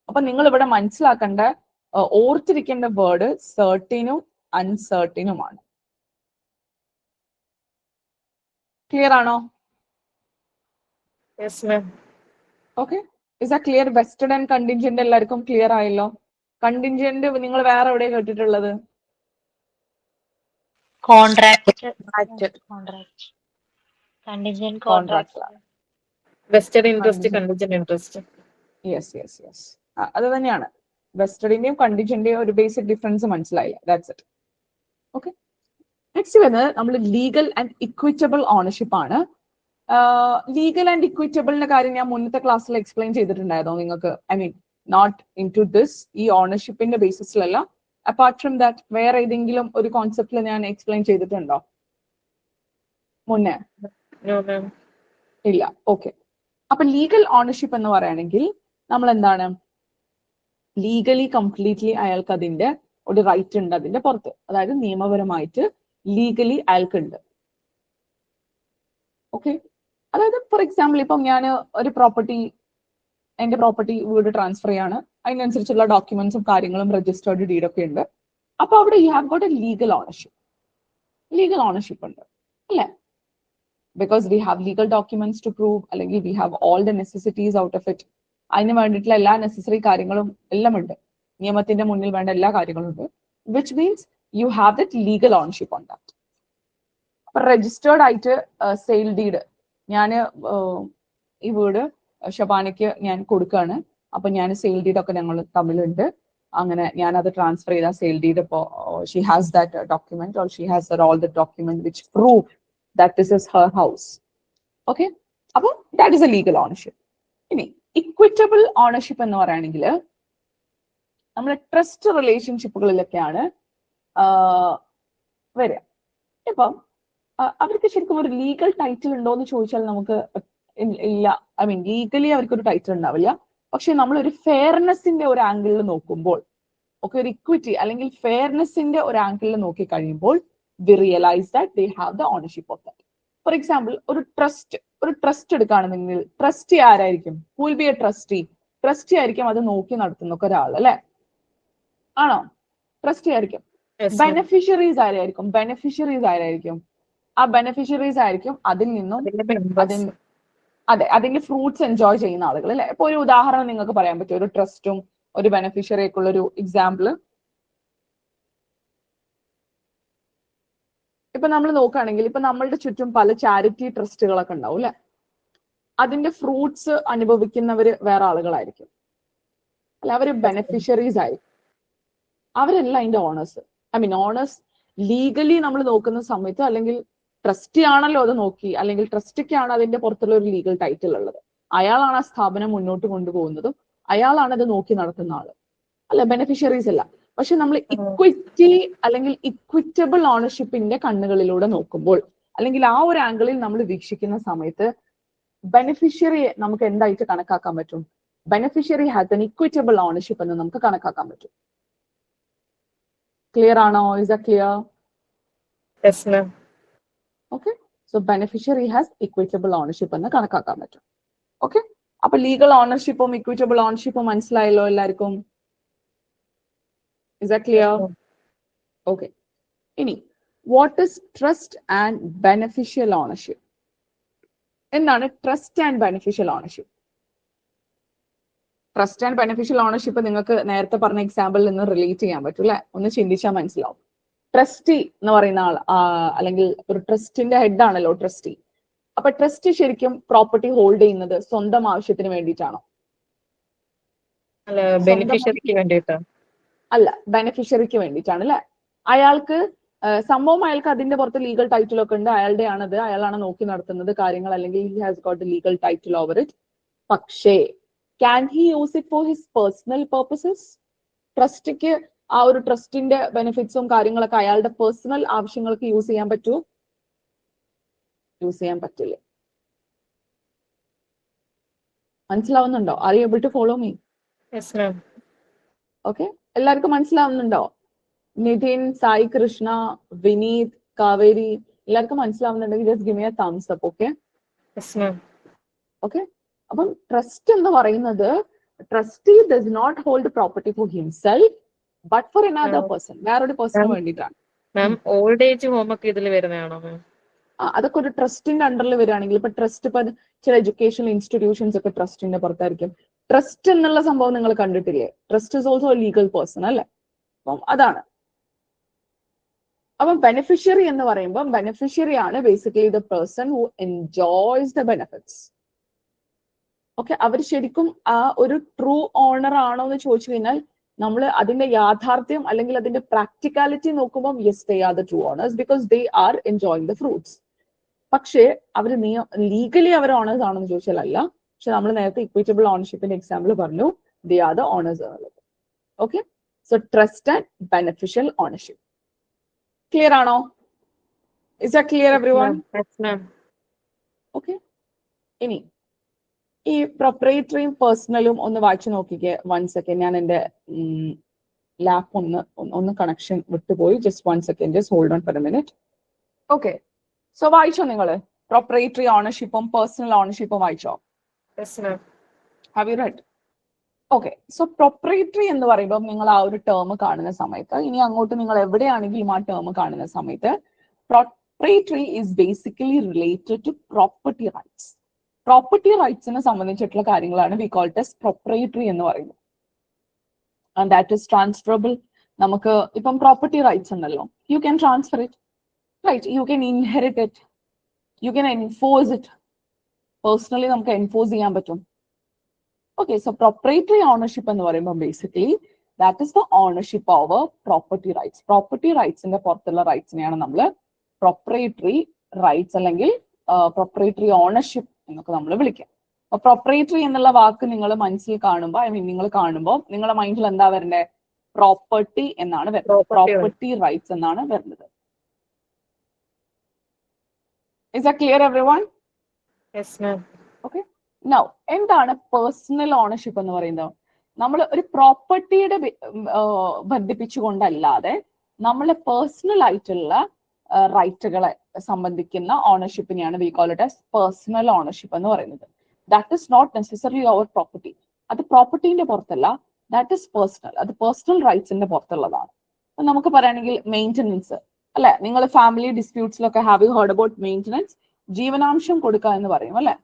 അപ്പൊ നിങ്ങൾ ഇവിടെ മനസ്സിലാക്കേണ്ട ഓർത്തിരിക്കേണ്ട വേർഡ് സർട്ടിനും അൺസർട്ടിനുമാണ്. ക്ലിയർ ആണോ? Yes ma'am. ഓക്കെ, ഇസ് ആ ക്ലിയർ? വെസ്റ്റഡ് ആൻഡ് കണ്ടിൻജന്റ് എല്ലാവർക്കും ക്ലിയർ ആയല്ലോ. കണ്ടിൻജന്റ് നിങ്ങൾ വേറെ എവിടെ കേട്ടിട്ടുള്ളത്? Vested interest, contingent interest. Yes yes yes, അത് തന്നെയാണ്. വെസ്റ്റഡിന്റെയും കണ്ടിൻജന്റെയും ഒരു ബേസിക് ഡിഫറൻസ് മനസ്സിലായില്ല. That's it. ഓക്കെ, നെക്സ്റ്റ് വരുന്നത് നമ്മൾ ലീഗൽ ആൻഡ് ഇക്വിറ്റബിൾ ഓണർഷിപ്പ് ആണ്. ലീഗൽ ആൻഡ് ഇക്വിറ്റബിളിന്റെ കാര്യം ഞാൻ മുന്നത്തെ ക്ലാസ്സിൽ എക്സ്പ്ലെയിൻ ചെയ്തിട്ടുണ്ടായിരുന്നു നിങ്ങൾക്ക്. I mean not in to this, ഈ ഓണർഷിപ്പിന്റെ ബേസിസിലല്ല. അപ്പാർട്ട് ഫ്രം ദാറ്റ് വേറെ ഏതെങ്കിലും ഒരു കോൺസെപ്റ്റിൽ ഞാൻ എക്സ്പ്ലെയിൻ ചെയ്തിട്ടുണ്ടോ മുന്നേ? ഇല്ല. ഓക്കെ, അപ്പൊ ലീഗൽ ഓണർഷിപ്പ് എന്ന് പറയുകയാണെങ്കിൽ നമ്മൾ എന്താണ്, ലീഗലി കംപ്ലീറ്റ്ലി അയാൾക്ക് അതിന്റെ ഒരു റൈറ്റ് ഉണ്ട് അതിന്റെ പുറത്ത്. അതായത് നിയമപരമായിട്ട് ലീഗലി അയാൾക്കുണ്ട്. ഓക്കെ, അതായത് ഫോർ എക്സാമ്പിൾ ഇപ്പം ഞാൻ ഒരു പ്രോപ്പർട്ടി, എന്റെ പ്രോപ്പർട്ടി വീട് ട്രാൻസ്ഫർ ചെയ്യാണ്, അതിനനുസരിച്ചുള്ള ഡോക്യുമെന്റ്സും കാര്യങ്ങളും രജിസ്റ്റേർഡ് ഡീഡൊക്കെ ഉണ്ട്. അപ്പൊ അവിടെ you have got a legal ownership. Legal ownership ഉണ്ട് അല്ലെ? Because we have legal documents to prove, അല്ലെങ്കിൽ we have all the necessities out of it. അതിന് വേണ്ടിയിട്ടുള്ള എല്ലാ നെസസറി കാര്യങ്ങളും എല്ലാം ഉണ്ട്. നിയമത്തിന്റെ മുന്നിൽ വേണ്ട എല്ലാ കാര്യങ്ങളും ഉണ്ട്. Which means you have that legal ownership on that. അപ്പൊ രജിസ്റ്റേർഡ് ആയിട്ട് സെയിൽ ഡീഡ്, ഞാൻ ഈ വീട് ഷബാനയ്ക്ക് ഞാൻ കൊടുക്കുകയാണ്. അപ്പൊ ഞാൻ സെയിൽ ഡീഡ് ഒക്കെ ഞങ്ങൾ തമ്മിലുണ്ട്. അങ്ങനെ ഞാൻ അത് ട്രാൻസ്ഫർ ചെയ്ത സെയിൽ ഡീഡ് ഇപ്പോ she has that document or she has all the document which prove that this is her house. Okay, അപ്പൊ that is a legal ownership. ഇനി ഇക്വിറ്റബിൾ ഓണർഷിപ്പ് എന്ന് പറയുകയാണെങ്കിൽ നമ്മുടെ ട്രസ്റ്റ് റിലേഷൻഷിപ്പുകളിലൊക്കെയാണ് വരിക. ഇപ്പം അവർക്ക് ശരിക്കും ഒരു ലീഗൽ ടൈറ്റിൽ ഉണ്ടോ എന്ന് ചോദിച്ചാൽ നമുക്ക് ഇല്ല. ഐ മീൻ ലീഗലി അവർക്ക് ഒരു ടൈറ്റിൽ ഉണ്ടാവില്ല. പക്ഷെ നമ്മൾ ഒരു ഫെയർനെസിന്റെ ഒരു ആംഗിളിൽ നോക്കുമ്പോൾ, ഒക്കെ ഒരു ഇക്വിറ്റി അല്ലെങ്കിൽ ഫെയർനെസിന്റെ ഒരു ആംഗിളിൽ നോക്കി കഴിയുമ്പോൾ V realise that they have the ownership of that. Four example ഒരു ട്രസ്റ്റ് എടുക്കുകയാണെന്നെങ്കിൽ ട്രസ്റ്റി ആരായിരിക്കും? Who will be A trustee? Trustee ആയിരിക്കും അത് നോക്കി നടത്തുന്ന ഒരാൾ അല്ലെ? ആണോ? ട്രസ്റ്റി ആയിരിക്കും. ബെനഫിഷ്യറീസ് ആരായിരിക്കും? ബെനഫിഷ്യറീസ് ആരായിരിക്കും? ആ ബെനഫിഷ്യറീസ് ആയിരിക്കും അതിൽ നിന്നും അതെ അതിന്റെ ഫ്രൂട്ട്സ് എൻജോയ് ചെയ്യുന്ന ആളുകൾ അല്ലെ? ഇപ്പൊ ഒരു ഉദാഹരണം നിങ്ങൾക്ക് പറയാൻ പറ്റും ഒരു ട്രസ്റ്റും ഒരു ബെനഫിഷ്യറിയൊക്കെ ഉള്ള ഒരു എക്സാമ്പിള്. ഇപ്പൊ നമ്മൾ നോക്കുകയാണെങ്കിൽ ഇപ്പൊ നമ്മളുടെ ചുറ്റും പല ചാരിറ്റി ട്രസ്റ്റുകളൊക്കെ ഉണ്ടാവും അല്ലെ? അതിന്റെ ഫ്രൂട്ട്സ് അനുഭവിക്കുന്നവര് വേറെ ആളുകളായിരിക്കും അല്ല, അവര് ബെനഫിഷ്യറീസ് ആയിരിക്കും. അവരല്ല അതിന്റെ owners. I mean owners legally നമ്മൾ നോക്കുന്ന സമയത്ത്, അല്ലെങ്കിൽ ട്രസ്റ്റി ആണല്ലോ അത് നോക്കി, അല്ലെങ്കിൽ ട്രസ്റ്റിക്കാണ് അതിന്റെ പുറത്തുള്ള ഒരു ലീഗൽ ടൈറ്റിൽ ഉള്ളത്. അയാളാണ് ആ സ്ഥാപനം മുന്നോട്ട് കൊണ്ടുപോകുന്നതും അയാളാണ് അത് നോക്കി നടത്തുന്ന ആള് അല്ല, ബെനഫിഷ്യറീസ് അല്ല. പക്ഷെ നമ്മൾ ഇക്വിറ്റി അല്ലെങ്കിൽ ഇക്വിറ്റബിൾ ഓണർഷിപ്പിന്റെ കണ്ണുകളിലൂടെ നോക്കുമ്പോൾ, അല്ലെങ്കിൽ ആ ഒരു ആംഗിളിൽ നമ്മൾ വീക്ഷിക്കുന്ന സമയത്ത് ബെനഫിഷ്യറിയെ നമുക്ക് എന്തായിട്ട് കണക്കാക്കാൻ പറ്റും? Beneficiary has N equitable ownership എന്ന് നമുക്ക് കണക്കാക്കാൻ പറ്റും. ക്ലിയർ ആണോ? Is that clear? Yes ma'am. Okay, so beneficiary has equitable ownership എന്ന് കണക്കാക്കാൻ പറ്റും. ഓക്കെ, അപ്പൊ ലീഗൽ ഓണർഷിപ്പും ഇക്വിറ്റബിൾ ഓണർഷിപ്പും മനസ്സിലായല്ലോ എല്ലാവർക്കും? Is that clear? ഓക്കെ, ഇനി what is trust and beneficial ownership? എന്താണ് trust and beneficial ownership? Trust and beneficial ownership നിങ്ങൾക്ക് നേരത്തെ പറഞ്ഞ എക്സാമ്പിളിൽ നിന്ന് റിലേറ്റ് ചെയ്യാൻ പറ്റും അല്ലെ? ഒന്ന് ചിന്തിച്ചാൽ മനസ്സിലാവും. ട്രസ്റ്റി എന്ന് പറയുന്ന ആൾ, അല്ലെങ്കിൽ ഒരു ട്രസ്റ്റിന്റെ ഹെഡ് ആണല്ലോ ട്രസ്റ്റി. അപ്പൊ ട്രസ്റ്റി ശരിക്കും പ്രോപ്പർട്ടി ഹോൾഡ് ചെയ്യുന്നത് സ്വന്തം ആവശ്യത്തിന് വേണ്ടിയിട്ടാണോ? ബെനിഫിഷ്യറിക്ക് വേണ്ടിയിട്ടാണ്. അല്ല, ബെനിഫിഷ്യറിക്ക് വേണ്ടിയിട്ടാണ് അല്ലെ? അയാൾക്ക് സംഭവം അയാൾക്ക് അതിന്റെ പുറത്ത് ലീഗൽ ടൈറ്റിൽ ഒക്കെ ഉണ്ട്, അയാളുടെ ആണത്, അയാളാണ് നോക്കി നടത്തുന്നത് കാര്യങ്ങൾ, അല്ലെങ്കിൽ he has got legal title over it. പക്ഷേ can he use it for his personal purposes? ട്രസ്റ്റിക്ക് ആ ഒരു ട്രസ്റ്റിന്റെ ബെനിഫിറ്റ്സും കാര്യങ്ങളൊക്കെ അയാളുടെ പേഴ്സണൽ ആവശ്യങ്ങൾക്ക് യൂസ് ചെയ്യാൻ പറ്റുമോ? യൂസ് ചെയ്യാൻ പറ്റില്ല. മനസ്സിലാവുന്നുണ്ടോ? Are you able to follow me? Yes ma'am. Okay, എല്ലാവർക്കും മനസ്സിലാവുന്നുണ്ടോ? നിതിൻ, സായി കൃഷ്ണ, വിനീത്, കാവേരി, എല്ലാവർക്കും മനസ്സിലാവുന്നുണ്ടെങ്കിൽ just give me a thumbs up. Okay yes ma'am. Okay. അപ്പം ട്രസ്റ്റ് എന്ന് പറയുന്നത്, trustee does not hold property for himself but for another person, വേറൊരു പേഴ്സണ് വേണ്ടിയിട്ടാണ്. മാം ഓൾഡ് ഏജ് ഹോം ഒക്കെ ഇതിൽ വരുന്നതാണോ മാം? അതൊക്കെ ഒരു ട്രസ്റ്റിന്റെ അണ്ടറിൽ വരികയാണെങ്കിൽ, ഇപ്പൊ ട്രസ്റ്റ്, ഇപ്പൊ ചില എഡ്യൂക്കേഷണൽ ഇൻസ്റ്റിറ്റ്യൂഷൻസ് ഒക്കെ ട്രസ്റ്റിന്റെ പുറത്തായിരിക്കും. ട്രസ്റ്റ് എന്നുള്ള സംഭവം നിങ്ങൾ കണ്ടിട്ടില്ലേ? Trust is also legal person അല്ലെ? അപ്പം അതാണ്. അപ്പം ബെനിഫിഷ്യറി എന്ന് പറയുമ്പോൾ ബെനിഫിഷ്യറി ആണ് basically the person who enjoys the benefits. Okay, അവർ ശരിക്കും ആ ഒരു ട്രൂ ഓണർ ആണോ എന്ന് ചോദിച്ചു കഴിഞ്ഞാൽ നമ്മൾ അതിന്റെ യാഥാർത്ഥ്യം അല്ലെങ്കിൽ അതിന്റെ പ്രാക്ടിക്കാലിറ്റി നോക്കുമ്പോൾ yes they are the true owners because they are enjoying the fruits. പക്ഷേ അവർ ലീഗലി അവർ ഓണേഴ്സ് ആണെന്ന് ചോദിച്ചാൽ അല്ല. പക്ഷെ നമ്മൾ നേരത്തെ ഇക്വിറ്റബിൾ ഓണർഷിപ്പിന്റെ എക്സാമ്പിൾ പറഞ്ഞു, ദേ ആർ ദ ഓണേഴ്സ് എന്നുള്ളത്. Okay, so trust and beneficial ownership clear ആണോ? Is that clear everyone? Yes ma'am. Okay, ഇനി ഈ പ്രൊപ്പറേറ്ററിയും പേഴ്സണലും ഒന്ന് വായിച്ചു നോക്കിക്കേ. 1 സെക്കൻഡ്, ഞാൻ എന്റെ ലാപ്പ് ഒന്ന് കണക്ഷൻ വിട്ടുപോയി. Just 1 second, just hold on for a minute. Okay, so വായിച്ചോ നിങ്ങള്? പ്രൊപ്പറേറ്ററി ഓണർഷിപ്പും പേഴ്സണൽ ഓണർഷിപ്പും വായിച്ചോ? Yes ma'am. Have you read? Okay, so proprietary എന്ന് പറയുമ്പോൾ നിങ്ങൾ ആ ഒരു ടേം കാണുന്ന സമയത്ത്, ഇനി അങ്ങോട്ട് നിങ്ങൾ എവിടെയാണെങ്കിലും ആ ടേം കാണുന്ന സമയത്ത്, proprietary is basically related to property rights. Property റൈറ്റ്സിനെ സംബന്ധിച്ചിട്ടുള്ള കാര്യങ്ങളാണ് വി കോൾഡ് ആസ് പ്രൊപ്പറേറ്ററി എന്ന് പറയുന്നത്. And that is transferable. നമുക്ക് ഇപ്പം പ്രോപ്പർട്ടി റൈറ്റ്സ് ഉണ്ടല്ലോ, you can transfer it, right? You can inherit it, you can enforce it. Personally നമുക്ക് എൻഫോഴ്സ് ചെയ്യാൻ പറ്റും. ഓക്കെ, സോ പ്രൊപ്പറേറ്ററി ഓണർഷിപ്പ് എന്ന് പറയുമ്പോൾ basically that is the ownership over property rights. Property റൈറ്റ്സിന്റെ പുറത്തുള്ള റൈറ്റ്സിനെയാണ് നമ്മൾ പ്രൊപ്പറേറ്ററി റൈറ്റ്സ് അല്ലെങ്കിൽ പ്രൊപ്പറേറ്ററി ഓണർഷിപ്പ് എന്നൊക്കെ നമ്മൾ വിളിക്കാം. അപ്പൊ പ്രൊപ്പറേറ്ററി എന്നുള്ള വാക്ക് നിങ്ങൾ മനസ്സിൽ കാണുമ്പോൾ, നിങ്ങൾ കാണുമ്പോൾ നിങ്ങളുടെ മൈൻഡിൽ എന്താ വരണ്ടേ? പ്രോപ്പർട്ടി എന്നാണ് വരുന്നത്, പ്രോപ്പർട്ടി റൈറ്റ്സ് എന്നാണ് വരുന്നത്. Is that clear everyone? Yes ma'am. Okay, now എന്താണ് പേഴ്സണൽ ഓണർഷിപ്പ് എന്ന് പറയുന്നത്? നമ്മൾ ഒരു പ്രോപ്പർട്ടിയുടെ ബന്ധിപ്പിച്ചുകൊണ്ടല്ലാതെ നമ്മളെ പേഴ്സണൽ ആയിട്ടുള്ള റൈറ്റുകളെ സംബന്ധിക്കുന്ന ഓണർഷിപ്പിനെയാണ് we call it as personal ownership എന്ന് പറയുന്നത്. That is not necessary our property. അത് പ്രോപ്പർട്ടിന്റെ പുറത്തല്ല, ദാറ്റ് ഇസ് പേഴ്സണൽ. അത് പേഴ്സണൽ റൈറ്റ്സിന്റെ പുറത്തുള്ളതാണ്. നമുക്ക് പറയുകയാണെങ്കിൽ മെയിൻ്റനൻസ് അല്ലെ, നിങ്ങൾ ഫാമിലി ഡിസ്പ്യൂട്ട്സിലൊക്കെ have you heard about maintenance? ജീവനാംശം കൊടുക്കുക എന്ന് പറയും അല്ലെ.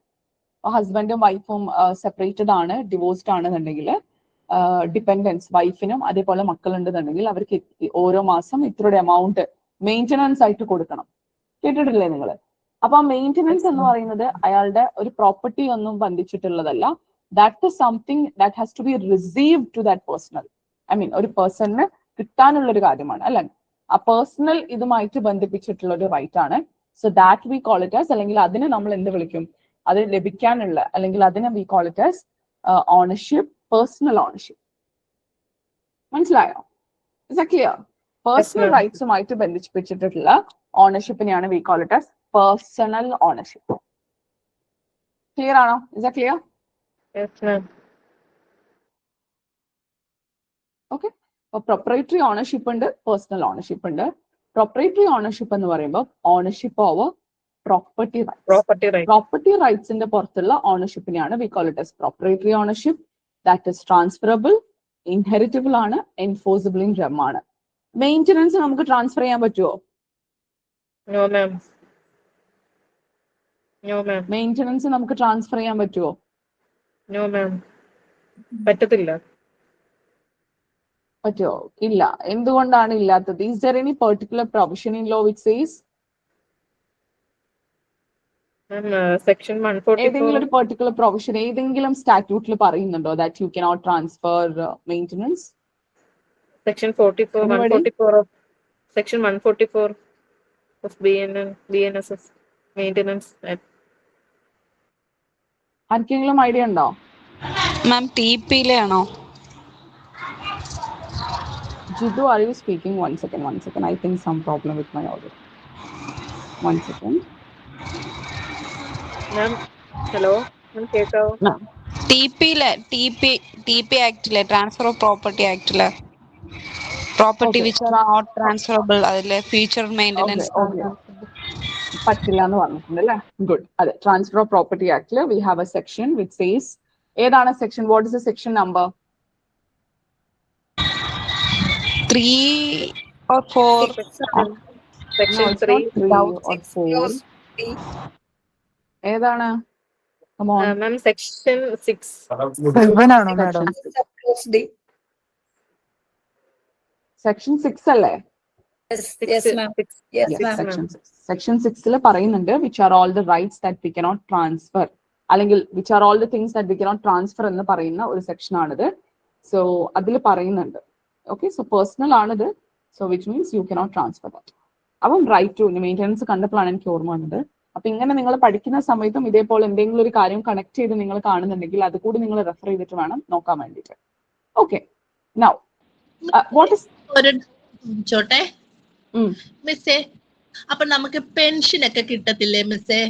ഹസ്ബൻഡും വൈഫും സെപ്പറേറ്റഡ് ആണ്, ഡിവോഴ്സ്ഡ് ആണെന്നുണ്ടെങ്കിൽ ഡിപെൻഡൻസ് വൈഫിനും അതേപോലെ മക്കളുണ്ടെന്നുണ്ടെങ്കിൽ അവർക്ക് ഓരോ മാസം ഇത്രയുടെ എമൗണ്ട് മെയിൻ്റനൻസ് ആയിട്ട് കൊടുക്കണം. കേട്ടിട്ടില്ലേ നിങ്ങൾ? അപ്പൊ മെയിൻ്റനൻസ് എന്ന് പറയുന്നത് അയാളുടെ ഒരു പ്രോപ്പർട്ടി ഒന്നും ബന്ധിച്ചിട്ടുള്ളതല്ല. That is something that has to be received to that personal. I mean ഒരു പേഴ്സണിന് കിട്ടാനുള്ള ഒരു കാര്യമാണ് അല്ലെ. ആ പേഴ്സണൽ ഇതുമായിട്ട് ബന്ധിപ്പിച്ചിട്ടുള്ള ഒരു റൈറ്റ് ആണ്. So that we call it as, അല്ലെങ്കിൽ അതിനെ നമ്മൾ എന്ത് വിളിക്കും? അത് ലഭിക്കാനുള്ള അല്ലെങ്കിൽ അതിനെ we call it as ownership, personal ownership. മനസ്സിലായോ? Is that clear? പേഴ്സണൽ റൈറ്റ്സുമായിട്ട് ബന്ധിപ്പിച്ചിട്ടുള്ള ഓണർഷിപ്പിനെയാണ് we call it as personal ownership. Clear ആണോ? Is that clear? Yes ma'am. Okay, അപ്പൊ പ്രൊപ്പറേറ്ററി ഓണർഷിപ്പ് ഉണ്ട്, പേഴ്സണൽ ഓണർഷിപ്പ് ഉണ്ട്. പ്രൊപ്പറേറ്ററി ഓണർഷിപ്പ് എന്ന് പറയുമ്പോൾ ownership over property rights. Property റൈറ്റ്സിന്റെ പുറത്തുള്ള ഓണർഷിപ്പിനെയാണ് we call it as proprietary ownership. That is transferable, inheritable ആണ്, എൻഫോഴ്സിബിൾ ഇൻ റെം ആണ്. മെയിൻ്റനൻസ് നമുക്ക് ട്രാൻസ്ഫർ ചെയ്യാൻ പറ്റുമോ? No ma'am. No ma'am. Maintenance നമുക്ക് ട്രാൻസ്ഫർ ചെയ്യാൻ പറ്റുമോ? നോ മാം, പറ്റത്തില്ല. പറ്റുമോ? ഇല്ല. എന്തുകൊണ്ടാണ് ഇല്ലാത്തത്? Is there any particular provision in law which says? Section 144 ഏതെങ്കിലും ഒരു പെർട്ടിക്കുലർ പ്രൊവിഷൻ ഏതെങ്കിലും സ്റ്റാറ്റ്യൂട്ടിൽ പറയുന്നുണ്ടോ that you cannot transfer maintenance? Section 44 144 of Section 144 of BNSS Maintenance Act. ആർക്കെങ്കിലും ഐഡിയ ഉണ്ടോ? മാം TP-യിലാണോ? Jidu, are you speaking? One second. I think some problem with my audio. 1 second. Ma'am, hello. Ma'am, കേൾക്കാവോ? TP ആക്ടിലെ ട്രാൻസ്ഫർ ഓഫ് പ്രോപ്പർട്ടി ആക്ടിലെ property Okay. Which are not transferable അതിലെ ഫ്യൂച്ചർ മെയിൻ്റെനൻസ് Okay. പറ്റില്ല എന്ന് പറഞ്ഞിട്ടുണ്ട് അല്ലേ? ഗുഡ്. അതെ, ട്രാൻസ്ഫർ ഓഫ് പ്രോപ്പർട്ടി ആക്ടില് we have a section which says, ഏതാണ് section? What is the section number? 3 or 4. Section No, it's 3. not 3 or 4. ഏതാണ്? Come on. Ma'am, Section 6. 7 ആണോ മാഡം? സെക്ഷൻ 6 അല്ലേ? സെക്ഷൻ 6 പറയുന്നുണ്ട് which are all the rights that we cannot transfer, അല്ലെങ്കിൽ which are all the things that we cannot transfer എന്ന് പറയുന്ന ഒരു സെക്ഷൻ ആണിത്. സോ അതിൽ പറയുന്നുണ്ട്. ഓക്കെ, സോ പേഴ്സണൽ ആണിത്. So which means you cannot transfer that. അപ്പം റൈറ്റ് ടു മെയിൻ്റെനൻസ് കണ്ടപ്പോഴാണ് എനിക്ക് ഓർമ്മ വന്നത്. അപ്പൊ ഇങ്ങനെ നിങ്ങൾ പഠിക്കുന്ന സമയത്തും ഇതേപോലെ എന്തെങ്കിലും ഒരു കാര്യം കണക്ട് ചെയ്ത് നിങ്ങൾ കാണുന്നുണ്ടെങ്കിൽ അത് കൂടി നിങ്ങൾ റെഫർ ചെയ്തിട്ട് വേണം നോക്കാൻ വേണ്ടിയിട്ട്. ഓക്കെ, നൗ വാട്ട് ഇസ് ചോട്ടെ മിസ്സേ, അപ്പൊ നമുക്ക് പെൻഷൻ ഒക്കെ കിട്ടത്തില്ലേ മിസ്സേ?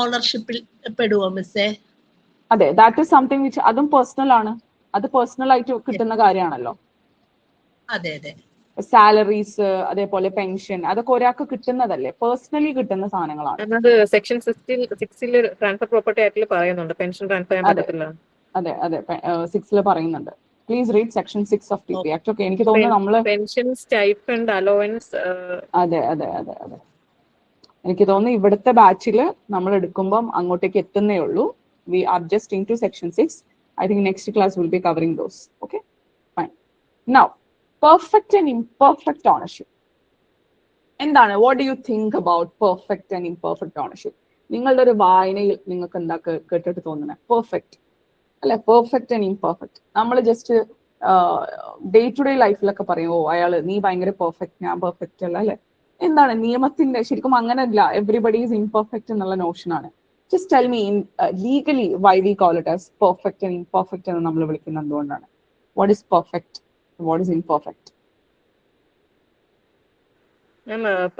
ഓണർഷിപ്പിൽ പെടുവോ മിസ്സേ? അതെ, ദാറ്റ് ഇസ് സംതിങ് വിച്ച് അതും പേഴ്സണൽ ആണ്. അത് പേഴ്സണൽ ആയിട്ട് കിട്ടുന്ന കാര്യമാണല്ലോ. അതെ. സാലറീസ്, അതേപോലെ പെൻഷൻ, അതൊക്കെ ഒരാൾക്ക് കിട്ടുന്നതല്ലേ, പേഴ്സണലി കിട്ടുന്ന സാധനങ്ങളാണ്. അത് സെക്ഷൻ 6 ട്രാൻസ്ഫർ പ്രോപ്പർട്ടി ആക്ടിൽ പറയുന്നുണ്ട് പെൻഷൻ ട്രാൻസ്ഫർ ചെയ്യാൻ പറ്റത്തില്ല. അതെ 6 പറയുന്നുണ്ട്. Please read section 6 of TP act. Okay, എനിക്ക് തോന്നുന്നു നമ്മള് പെൻഷൻ സ്റ്റൈപ്പൻഡ് അലോവൻസ്. അതെ എനിക്ക് തോന്നുന്നു ഇവിടുത്തെ ബാച്ചില് നമ്മൾ എടുക്കുമ്പം അങ്ങോട്ടേക്ക് എത്തുന്നേ ഉള്ളൂ. We are just in to section 6. I think next class will be covering those. Okay, fine. Now, perfect and imperfect ownership. എന്താണ്? What do you think about perfect and imperfect ownership? നിങ്ങളുടെ ഒരു വായനയിൽ നിങ്ങൾക്ക് എന്താ കേട്ടിട്ട് തോന്നുന്നത്? പെർഫെക്റ്റ് അല്ലെ? പെർഫെക്റ്റ് ആൻഡ് ഇംപെർഫെക്റ്റ് നമ്മൾ ജസ്റ്റ് ഡേ ടു ഡേ ലൈഫിലൊക്കെ പറയും, ഓ അയാള് നീ ഭയങ്കര പെർഫെക്റ്റ്, ഞാൻ പെർഫെക്റ്റ് അല്ല അല്ലെ? എന്താണ് നിയമത്തിന്റെ? ശരിക്കും അങ്ങനെയല്ല. എവറിബഡി ഈസ് ഇംപെർഫെക്റ്റ് എന്നുള്ള നോഷനാണ്. Just tell me legally why we call it as perfect and imperfect എന്ന് നമ്മൾ വിളിക്കുന്നത് എന്തുകൊണ്ടാണ്? What is perfect? What is imperfect?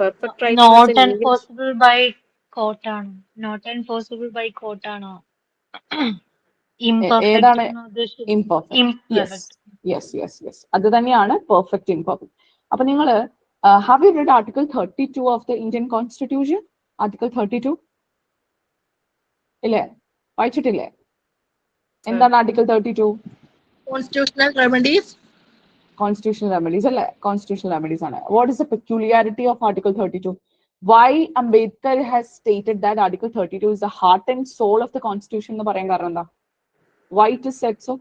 Perfect right. Not enforceable by court ആണോ? Not enforceable by court ആണോ? Imperfect ഏതാണ് എന്ന് ഉദ്ദേശിച്ചത്? imperfect? Yes. അത് തന്നെയാണ് perfect imperfect. അപ്പൊ നിങ്ങൾ have you read article 32 of the Indian Constitution? Article 32 ഇല്ലേ? വായിച്ചിട്ടില്ലേ? എന്താണ് article 32? Constitutional remedies. Constitutional remedies അല്ലേ? കോൺസ്റ്റിറ്റ്യൂഷണൽ റെമഡീസ് ആണ്. What is the peculiarity of article 32? Why Ambedkar has stated that article 32 is the heart and soul of the constitution എന്ന് പറയാൻ കാരണം എന്താ? Why it is said so?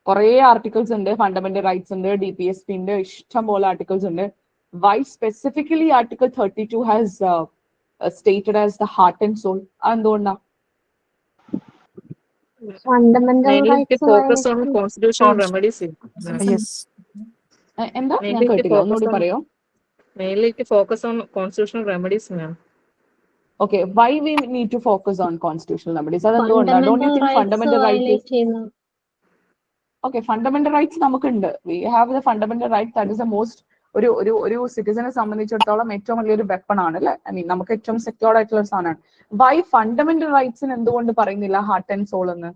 കുറേ ആർട്ടിക്കിൾസ് ഉണ്ട്, ഫണ്ടമെന്റൽ റൈറ്റ്സ് ഉണ്ട്, DPSP ഉണ്ട്, ഇഷ്ടം പോലെ ആർട്ടിക്കിൾസ് ഉണ്ട്. Why specifically article 32 has stated as the heart and soul? എന്തുകൊണ്ടാ? Focus on constitutional remedies. Yes. എന്താ? ഞാൻ കേട്ടില്ല, ഒന്നുകൂടി പറയോ? Mainly to focus on constitutional remedies, ma'am. Okay, why we need to focus on constitutional remedies? അതെന്തുകൊണ്ടാ? Don't you think fundamental rights? Okay, fundamental rights നമുക്കുണ്ട്. We have the fundamental right that is the most ഒരു സിറ്റിസനെ സംബന്ധിച്ചിടത്തോളം ഏറ്റവും വലിയൊരു വെപ്പൺ ആണ് അല്ലെ? ഐ മീൻ നമുക്ക് ഏറ്റവും സെക്യൂർ ആയിട്ടുള്ള ഒരു സാധനമാണ്. വൈ ഫണ്ടമെന്റൽ റൈറ്റ്സിന് എന്തുകൊണ്ട് പറയുന്നില്ല ഹാർട്ട് ആൻഡ് സോൾ എന്ന്?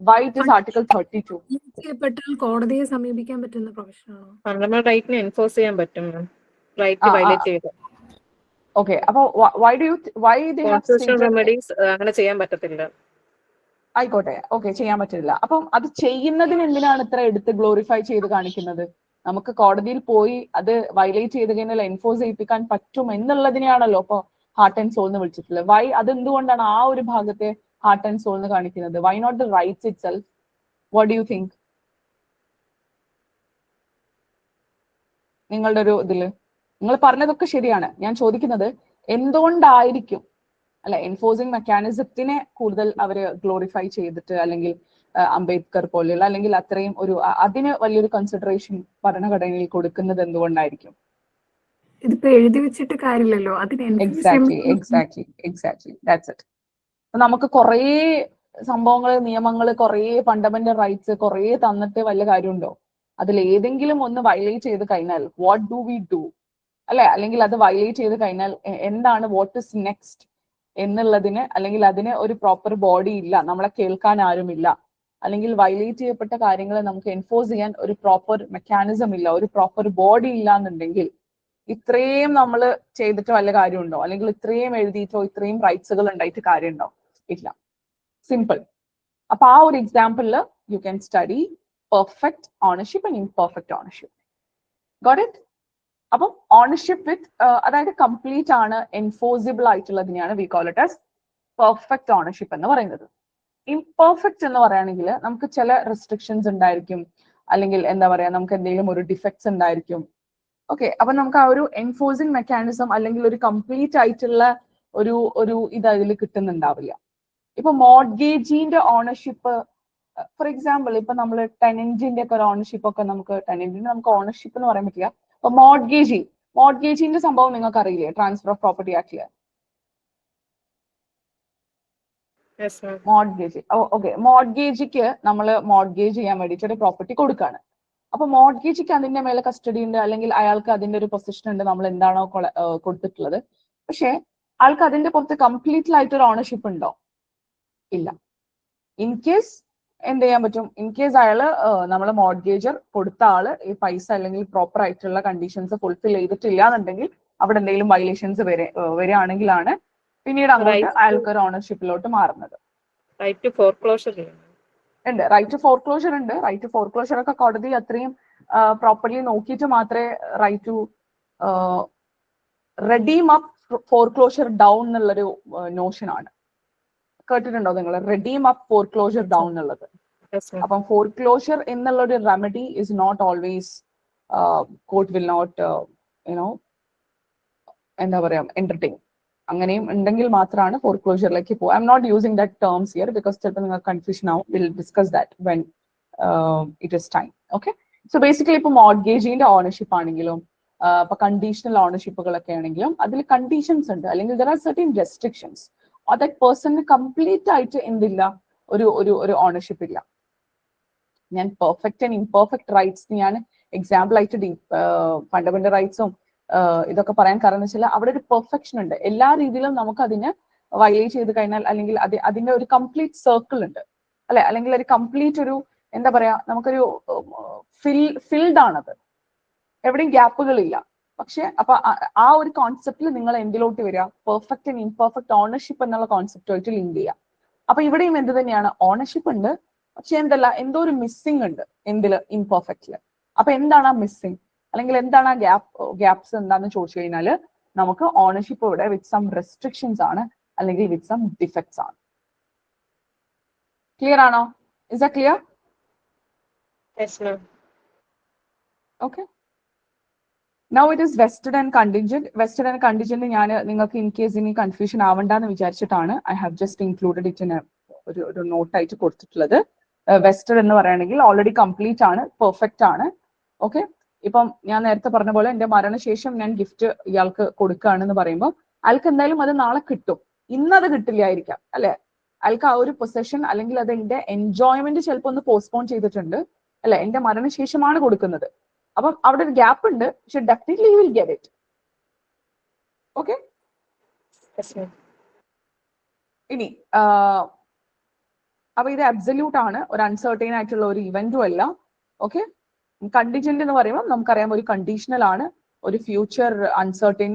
Why it is article 32? കോടതിയെ സമീപിക്കാൻ പറ്റുന്ന പ്രൊഫഷനാണോ? ഫണ്ടമെന്റൽ റൈറ്റിനെ എൻഫോഴ്സ് ചെയ്യാൻ പറ്റും, റൈറ്റ് വയലേറ്റ് ചെയ്ത്. ഓക്കെ, അപ്പൊ why they have constitutional remedies അങ്ങനെ ചെയ്യാൻ പറ്റത്തില്ല. ആയിക്കോട്ടെ, ഓക്കെ, ചെയ്യാൻ പറ്റില്ല. അപ്പം അത് ചെയ്യുന്നതിന് എന്തിനാണ് ഇത്ര എടുത്ത് ഗ്ലോറിഫൈ ചെയ്ത് കാണിക്കുന്നത്? നമുക്ക് കോടതിയിൽ പോയി അത് വയലേറ്റ് ചെയ്ത് കഴിഞ്ഞാൽ എൻഫോഴ്സ് ചെയ്യിപ്പിക്കാൻ പറ്റും എന്നുള്ളതിനെയാണല്ലോ ഇപ്പൊ ഹാർട്ട് ആൻഡ് സോൾ എന്ന് വിളിച്ചിട്ടുള്ളത്. വൈ അതെന്തുകൊണ്ടാണ് ആ ഒരു ഭാഗത്തെ ഹാർട്ട് ആൻഡ് സോൾ എന്ന് കാണിക്കുന്നത്? Why not the rights itself? What do you think? നിങ്ങളുടെ ഒരു ഇതില് നിങ്ങൾ പറഞ്ഞതൊക്കെ ശരിയാണ്. ഞാൻ ചോദിക്കുന്നത് എന്തുകൊണ്ടായിരിക്കും അല്ലെ എൻഫോഴ്സിങ് മെക്കാനിസത്തിനെ കൂടുതൽ അവര് ഗ്ലോറിഫൈ ചെയ്തിട്ട് അല്ലെങ്കിൽ അംബേദ്കർ പോലെയുള്ള, അല്ലെങ്കിൽ അത്രയും ഒരു അതിന് വലിയൊരു കൺസിഡറേഷൻ ഭരണഘടനയിൽ കൊടുക്കുന്നത് എന്തുകൊണ്ടായിരിക്കും? ഇതിപ്പോ എഴുതി വെച്ചിട്ട് കാര്യമില്ലല്ലോ, അതിന് എക്സാക്ട്ലി ദാറ്റ്സ് ഇറ്റ്. നമുക്ക് കുറേ സംഭവങ്ങൾ, നിയമങ്ങൾ, കുറേ ഫണ്ടമെന്റൽ റൈറ്റ്സ് കുറേ തന്നിട്ട് വല്ല കാര്യമുണ്ടോ? അതിൽ ഏതെങ്കിലും ഒന്ന് വയലേറ്റ് ചെയ്ത് കഴിഞ്ഞാൽ വാട്ട് ഡു വി ഡു, അല്ലെ? അല്ലെങ്കിൽ അത് വയലേറ്റ് ചെയ്ത് കഴിഞ്ഞാൽ എന്താണ്, വാട്ട് ഇസ് നെക്സ്റ്റ് എന്നുള്ളതിന്, അല്ലെങ്കിൽ അതിന് ഒരു പ്രോപ്പർ ബോഡി ഇല്ല, നമ്മളെ കേൾക്കാൻ ആരുമില്ല, അല്ലെങ്കിൽ വയലേറ്റ് ചെയ്യപ്പെട്ട കാര്യങ്ങൾ നമുക്ക് എൻഫോഴ്സ് ചെയ്യാൻ ഒരു പ്രോപ്പർ മെക്കാനിസം ഇല്ല, ഒരു പ്രോപ്പർ ബോഡി ഇല്ല എന്നുണ്ടെങ്കിൽ ഇത്രയും നമ്മൾ ചെയ്തിട്ട് വല്ല കാര്യമുണ്ടോ? അല്ലെങ്കിൽ ഇത്രയും എഴുതിയിട്ടോ ഇത്രയും റൈറ്റ്സുകൾ ഉണ്ടായിട്ട് കാര്യമുണ്ടോ? ഇല്ല. സിമ്പിൾ. അപ്പൊ ആ ഒരു എക്സാമ്പിളില് you can study perfect ownership and imperfect ownership. Got it? അപ്പം ഓണർഷിപ്പ് വിത്ത് അതായത് കംപ്ലീറ്റ് ആണ്, എൻഫോഴ്സിബിൾ ആയിട്ടുള്ളതിനെയാണ് we call it as perfect ownership എന്ന് പറയുന്നത്. ഇംപെർഫെക്റ്റ് എന്ന് പറയുകയാണെങ്കിൽ നമുക്ക് ചില റെസ്ട്രിക്ഷൻസ് ഉണ്ടായിരിക്കും, അല്ലെങ്കിൽ എന്താ പറയാ, നമുക്ക് എന്തെങ്കിലും ഒരു ഡിഫക്ട്സ് ഉണ്ടായിരിക്കും. ഓക്കെ, അപ്പൊ നമുക്ക് ആ ഒരു എൻഫോഴ്സിങ് മെക്കാനിസം അല്ലെങ്കിൽ ഒരു കംപ്ലീറ്റ് ആയിട്ടുള്ള ഒരു ഇത് അതിൽ കിട്ടുന്നുണ്ടാവില്ല. ഇപ്പൊ മോർഗേജിന്റെ ഓണർഷിപ്പ്, ഫോർ എക്സാമ്പിൾ, ഇപ്പൊ നമ്മൾ ടെനന്റിന്റെ ഒക്കെ ഒരു ഓണർഷിപ്പ് ഒക്കെ നമുക്ക് ഓണർഷിപ്പ് എന്ന് പറയാൻ പറ്റില്ല. അപ്പൊ മോർഗേജിന്റെ സംഭവം നിങ്ങൾക്ക് അറിയില്ലേ? ട്രാൻസ്ഫർ ഓഫ് പ്രോപ്പർട്ടി ആക്ടില് മോർഗേജ്. ഓക്കെ, മോർഗേജിക്ക് നമ്മൾ മോർഗേജ് ചെയ്യാൻ വേണ്ടിയിട്ട് ഒരു പ്രോപ്പർട്ടി കൊടുക്കാണ്. അപ്പൊ മോർഗേജിക്ക് അതിന്റെ മേലെ കസ്റ്റഡി ഉണ്ട്, അല്ലെങ്കിൽ അയാൾക്ക് അതിന്റെ ഒരു പൊസിഷൻ ഉണ്ട്, നമ്മൾ എന്താണോ കൊടുത്തിട്ടുള്ളത്. പക്ഷെ ആൾക്ക് അതിന്റെ പുറത്ത് കംപ്ലീറ്റ് ആയിട്ട് ഒരു ഓണർഷിപ്പ് ഉണ്ടോ? ഇല്ല. ഇൻ കേസ് എന്ത് ചെയ്യാൻ പറ്റും? ഇൻ കേസ് അയാള് നമ്മൾ മോർഗേജർ കൊടുത്ത ആള് ഈ പൈസ അല്ലെങ്കിൽ പ്രോപ്പർ ആയിട്ടുള്ള കണ്ടീഷൻസ് ഫുൾഫിൽ ചെയ്തിട്ടില്ല എന്നുണ്ടെങ്കിൽ അവിടെ എന്തെങ്കിലും വയലേഷൻസ് വരികയാണെങ്കിലാണ് പിന്നീട് അങ്ങോട്ട് അയാൾക്ക് ഒരു ഓണർഷിപ്പിലോട്ട് മാറുന്നത്. റൈറ്റ് ടു ഫോർക്ലോഷർ ഉണ്ട്, റൈറ്റ് ടു ഫോർക്ലോഷർ ഉണ്ട്. റൈറ്റ് ടു ഫോർക്ലോഷർ ഒക്കെ കോടതി അത്രയും പ്രോപ്പർലി നോക്കിയിട്ട് മാത്രമേ right to redeem up foreclosure down എന്നുള്ളൊരു നോഷൻ ആണ്. കേട്ടിട്ടുണ്ടോ നിങ്ങൾ? റെഡീം അപ്പ് ഫോർക്ലോഷർ ഡൗൺ എന്നുള്ളത്. അപ്പം ഫോർക്ലോഷർ എന്നുള്ള ഒരു remedy is not always, court will not എന്താ പറയാ എന്റർടൈൻ. അങ്ങനെയും ഉണ്ടെങ്കിൽ മാത്രമാണ് ഫോർക്ലോഷറിലേക്ക് പോകുക. I'm not using that terms here because ചിലപ്പോൾ നിങ്ങൾക്ക് കൺഫ്യൂഷൻ ആവും. Will discuss that when it is time. Okay, so basically ഇപ്പൊ മോർഗേജിന്റെ ഓണർഷിപ്പ് ആണെങ്കിലും ഇപ്പൊ കണ്ടീഷണൽ ഓണർഷിപ്പുകളൊക്കെ ആണെങ്കിലും അതിൽ കണ്ടീഷൻസ് ഉണ്ട്, അല്ലെങ്കിൽ there are certain restrictions. That പേഴ്സണിന് കംപ്ലീറ്റ് ആയിട്ട് എന്തില്ല, ഒരു ഓണർഷിപ്പ് ഇല്ല. ഞാൻ പെർഫെക്റ്റ് ആൻഡ് ഇംപെർഫെക്റ്റ് റൈറ്റ്സ് ഞാൻ എക്സാമ്പിൾ ആയിട്ട് ഫണ്ടമെന്റൽ റൈറ്റ്സും ഇതൊക്കെ പറയാൻ കാരണം എന്ന് വെച്ചാൽ അവിടെ ഒരു പെർഫെക്ഷൻ ഉണ്ട്. എല്ലാ രീതിയിലും നമുക്ക് അതിനെ വയലേറ്റ് ചെയ്ത് കഴിഞ്ഞാൽ, അല്ലെങ്കിൽ അതിന്റെ ഒരു കംപ്ലീറ്റ് സർക്കിൾ ഉണ്ട്, അല്ലെ? അല്ലെങ്കിൽ ഒരു കംപ്ലീറ്റ് ഒരു എന്താ പറയാ, നമുക്കൊരു ഫിൽഡ് ആണത്, എവിടെയും ഗ്യാപ്പുകളില്ല. പക്ഷെ അപ്പൊ ആ ഒരു കോൺസെപ്റ്റിൽ നിങ്ങൾ എന്തിലോട്ട് വരിക? പെർഫെക്റ്റ് ആൻഡ് ഇംപെർഫെക്റ്റ് ഓണർഷിപ്പ് എന്നുള്ള കോൺസെപ്റ്റുമായിട്ട് ലിങ്ക് ചെയ്യുക. അപ്പൊ ഇവിടെയും എന്ത് തന്നെയാണ്? ഓണർഷിപ്പ് ഉണ്ട്, പക്ഷെ എന്തല്ല, എന്തോ ഒരു മിസ്സിംഗ് ഉണ്ട് എന്തില്? ഇംപെർഫെക്റ്റില്. അപ്പൊ എന്താണ് ആ മിസ്സിംഗ്, അല്ലെങ്കിൽ എന്താണ് ആ ഗ്യാപ്സ് എന്താന്ന് ചോദിച്ചു കഴിഞ്ഞാല് നമുക്ക് ഓണർഷിപ്പ് ഇവിടെ വിത്ത് സം റെസ്ട്രിക്ഷൻസ് ആണ്, അല്ലെങ്കിൽ വിത്ത് സം ഡിഫക്ട്സ് ആണ്. ക്ലിയർ ആണോ? Is that clear? Okay, now it is vested and contingent. Vested and contingent ഞാൻ നിങ്ങൾക്ക് ഇൻ കേസ് ഇനി കൺഫ്യൂഷൻ ആവണ്ടെന്ന് വിചാരിച്ചിട്ടാണ് I have just included it in ഒരു നോട്ടായിട്ട് കൊടുത്തിട്ടുള്ളത്. വെസ്റ്റഡ് എന്ന് പറയുകയാണെങ്കിൽ ഓൾറെഡി കംപ്ലീറ്റ് ആണ്, പെർഫെക്റ്റ് ആണ്. ഓക്കെ, ഇപ്പം ഞാൻ നേരത്തെ പറഞ്ഞ പോലെ എന്റെ മരണശേഷം ഞാൻ ഗിഫ്റ്റ് ഇയാൾക്ക് കൊടുക്കുകയാണെന്ന് പറയുമ്പോൾ അയാൾക്ക് എന്തായാലും അത് നാളെ കിട്ടും. ഇന്നത് കിട്ടില്ലായിരിക്കാം, അല്ലെ? അയാൾക്ക് ആ ഒരു പൊസഷൻ അല്ലെങ്കിൽ അത് എന്റെ എൻജോയ്മെന്റ് ചിലപ്പോൾ ഒന്ന് പോസ്റ്റ്പോൺ ചെയ്തിട്ടുണ്ട്, അല്ലെ? എന്റെ മരണശേഷമാണ് കൊടുക്കുന്നത്. അപ്പം അവിടെ ഒരു ഗ്യാപ്പ് ഉണ്ട്, പക്ഷെ definitely will get it. Okay, ഇനി അപ്പൊ ഇത് അബ്സല്യൂട്ട് ആണ്, ഒരു അൺസർട്ടൈൻ ആയിട്ടുള്ള ഒരു ഇവന്റും അല്ല. ഓക്കെ, കണ്ടിജന്റ് എന്ന് പറയുമ്പോൾ നമുക്കറിയാം ഒരു കണ്ടീഷണൽ ആണ്, ഒരു ഫ്യൂച്ചർ അൺസർട്ടൈൻ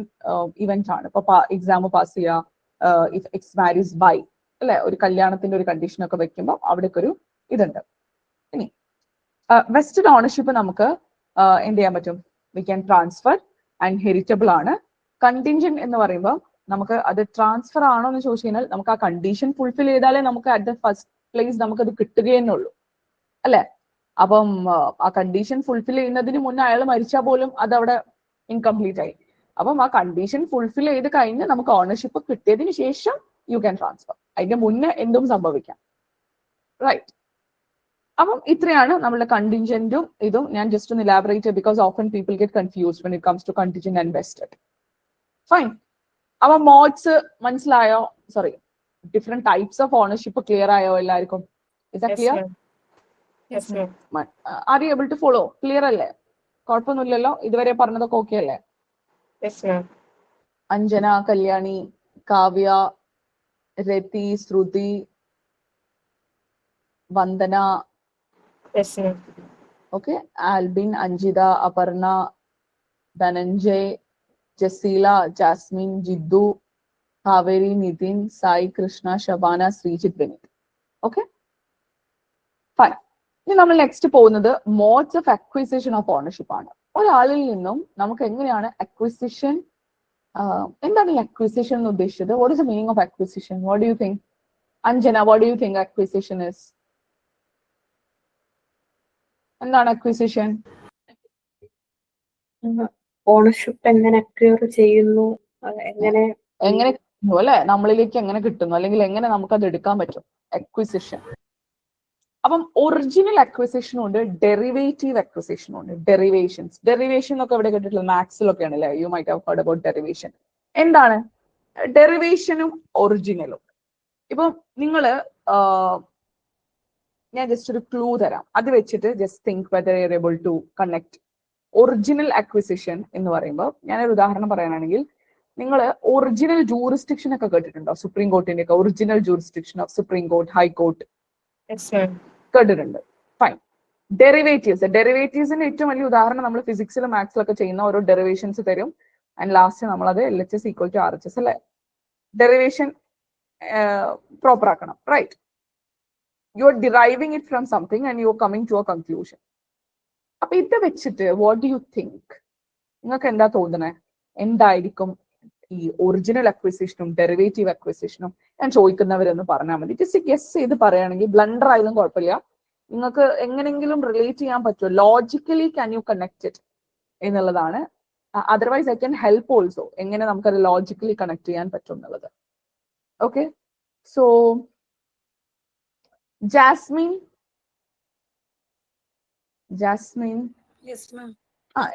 ഇവന്റ് ആണ്. ഇപ്പൊ എക്സാം പാസ് ചെയ്യുക, ഇഫ് എക്സ് മാരീസ് ബൈ, അല്ലെ? ഒരു കല്യാണത്തിന്റെ ഒരു കണ്ടീഷൻ ഒക്കെ വെക്കുമ്പോൾ അവിടേക്ക് ഒരു ഇതുണ്ട്. ഇനി വെസ്റ്റഡ് ഓണർഷിപ്പ് നമുക്ക് എന്ത് ചെയ്യാൻ പറ്റും? We can transfer and heritable ആണ്. കണ്ടിൻജന്റ് എന്ന് പറയുമ്പോൾ നമുക്ക് അത് ട്രാൻസ്ഫർ ആണോ എന്ന് ചോദിച്ചു കഴിഞ്ഞാൽ നമുക്ക് ആ കണ്ടീഷൻ ഫുൾഫിൽ ചെയ്താലേ നമുക്ക് അറ്റ് ദ ഫസ്റ്റ് പ്ലേസ് നമുക്കത് കിട്ടുകയെന്നുള്ളൂ, അല്ലെ? അപ്പം ആ കണ്ടീഷൻ ഫുൾഫിൽ ചെയ്യുന്നതിന് മുന്നേ അയാൾ മരിച്ചാൽ പോലും അതവിടെ ഇൻകംപ്ലീറ്റ് ആയി. അപ്പം ആ കണ്ടീഷൻ ഫുൾഫിൽ ചെയ്ത് കഴിഞ്ഞ് നമുക്ക് ഓണർഷിപ്പ് കിട്ടിയതിന് ശേഷം യു ക്യാൻ ട്രാൻസ്ഫർ. അതിന്റെ മുന്നേ എന്തും സംഭവിക്കാം, റൈറ്റ്? അപ്പം ഇത്രയാണ് നമ്മുടെ കണ്ടിൻജന്റും ഇതും. ഞാൻ ജസ്റ്റ് ഒന്ന് elaborate because often people get confused when it comes to contingent and vested. Fine. അപ്പൊ മോഡ്സ് മനസ്സിലായോ? Sorry, different types of ownership clear ആയോ എല്ലാവർക്കും? Is that clear? Yes, ma'am. Are you able to follow? Clear അല്ലേ? കുഴപ്പമൊന്നുമില്ലല്ലോ? ഇതുവരെ പറഞ്ഞതൊക്കെ ഓക്കെ അല്ലേ? Yes, ma'am. അഞ്ജന, കല്യാണി, കാവ്യ, രതി, ശ്രുതി, Vandana, Yes, ma'am. okay, Albin, Anjita, Aparna, Dhananjay, Jasila, Jasmine, Jiddu, Kaveri, Nitin, Sai, Krishna, Shabana, Srijit, Vinit. Okay, fine. ഇനി നമ്മൾ നെക്സ്റ്റ് പോകുന്നത് modes of acquisition of ownership ആണ്. ഒരാളിൽ നിന്നും നമുക്ക് എങ്ങനെയാണ് അക്വിസിഷൻ, എന്താണ് ഈ അക്വിസിഷൻ എന്ന് ഉദ്ദേശിച്ചത്? What is the meaning of acquisition? What do you think? Anjana, what do you think acquisition is? എന്താണ് അക്വിസിഷൻ? ഓണർഷിപ്പ് എങ്ങനെ അക്വയർ ചെയ്യുന്നു, എങ്ങനെ കിട്ടുന്നു അല്ലെ, നമ്മളിലേക്ക് എങ്ങനെ കിട്ടുന്നു, അല്ലെങ്കിൽ എങ്ങനെ നമുക്ക് അത് എടുക്കാൻ പറ്റും, അക്വിസിഷൻ. അപ്പം ഒറിജിനൽ അക്വിസിഷനും ഉണ്ട്, ഡെറിവേറ്റീവ് അക്വിസിഷനും ഉണ്ട്. ഡെറിവേഷൻ ഒക്കെ ഇവിടെ കേട്ടിട്ടുള്ളത് മാത്സിലൊക്കെയാണ് അല്ലെ? You might have heard about derivation. എന്താണ് ഡെറിവേഷനും ഒറിജിനലും? ഇപ്പം നിങ്ങള് ഞാൻ ജസ്റ്റ് ഒരു ക്ലൂ തരാം, അത് വെച്ചിട്ട് just think whether you are able to connect. Original acquisition എന്ന് പറയുമ്പോൾ ഞാനൊരു ഉദാഹരണം പറയാനാണെങ്കിൽ, നിങ്ങൾ ഒറിജിനൽ ജൂറിസ്ഡിക്ഷൻ ഒക്കെ കേട്ടിട്ടുണ്ടോ? സുപ്രീം കോർട്ടിന്റെ ഒക്കെ original jurisdiction of supreme court, high court Yes, ma'am. കേട്ടിട്ടുണ്ട്. ഫൈൻ. ഡെറിവേറ്റീവ്സിന്റെ ഏറ്റവും വലിയ ഉദാഹരണം നമ്മൾ ഫിസിക്സിലും മാത്സിലൊക്കെ ചെയ്യുന്ന ഓരോ ഡെറിവേഷൻസ് തരും, ആൻഡ് ലാസ്റ്റ് നമ്മളത് LHS ഈക്വൽ ടു RHS അല്ലെ? ഡെറിവേഷൻ പ്രോപ്പർ ആക്കണം, right? You are deriving it from something and you are coming to a conclusion. അപ്പൊ ഇത് വെച്ചിട്ട് വാട്ട് ഡു യു തിങ്ക്? നിങ്ങൾക്ക് എന്താ തോന്നുന്നത്? എന്തായിരിക്കും ഈ ഒറിജിനൽ അക്വിസിഷനും ഡെറിവേറ്റീവ് അക്വിസിഷനും? ഞാൻ ചോദിക്കുന്നവരൊന്ന് പറഞ്ഞാൽ മതി. ജസ്റ്റ് ഗെസ് ചെയ്ത് പറയുകയാണെങ്കിൽ, ബ്ലണ്ടർ ആയതും കുഴപ്പമില്ല, നിങ്ങൾക്ക് എങ്ങനെങ്കിലും റിലേറ്റ് ചെയ്യാൻ പറ്റുമോ, logically can you connect it എന്നുള്ളതാണ്. Otherwise I can help also, എങ്ങനെ നമുക്കത് ലോജിക്കലി കണക്ട് ചെയ്യാൻ പറ്റും എന്നുള്ളത്. ഓക്കെ, സോ ജാസ്മിൻ,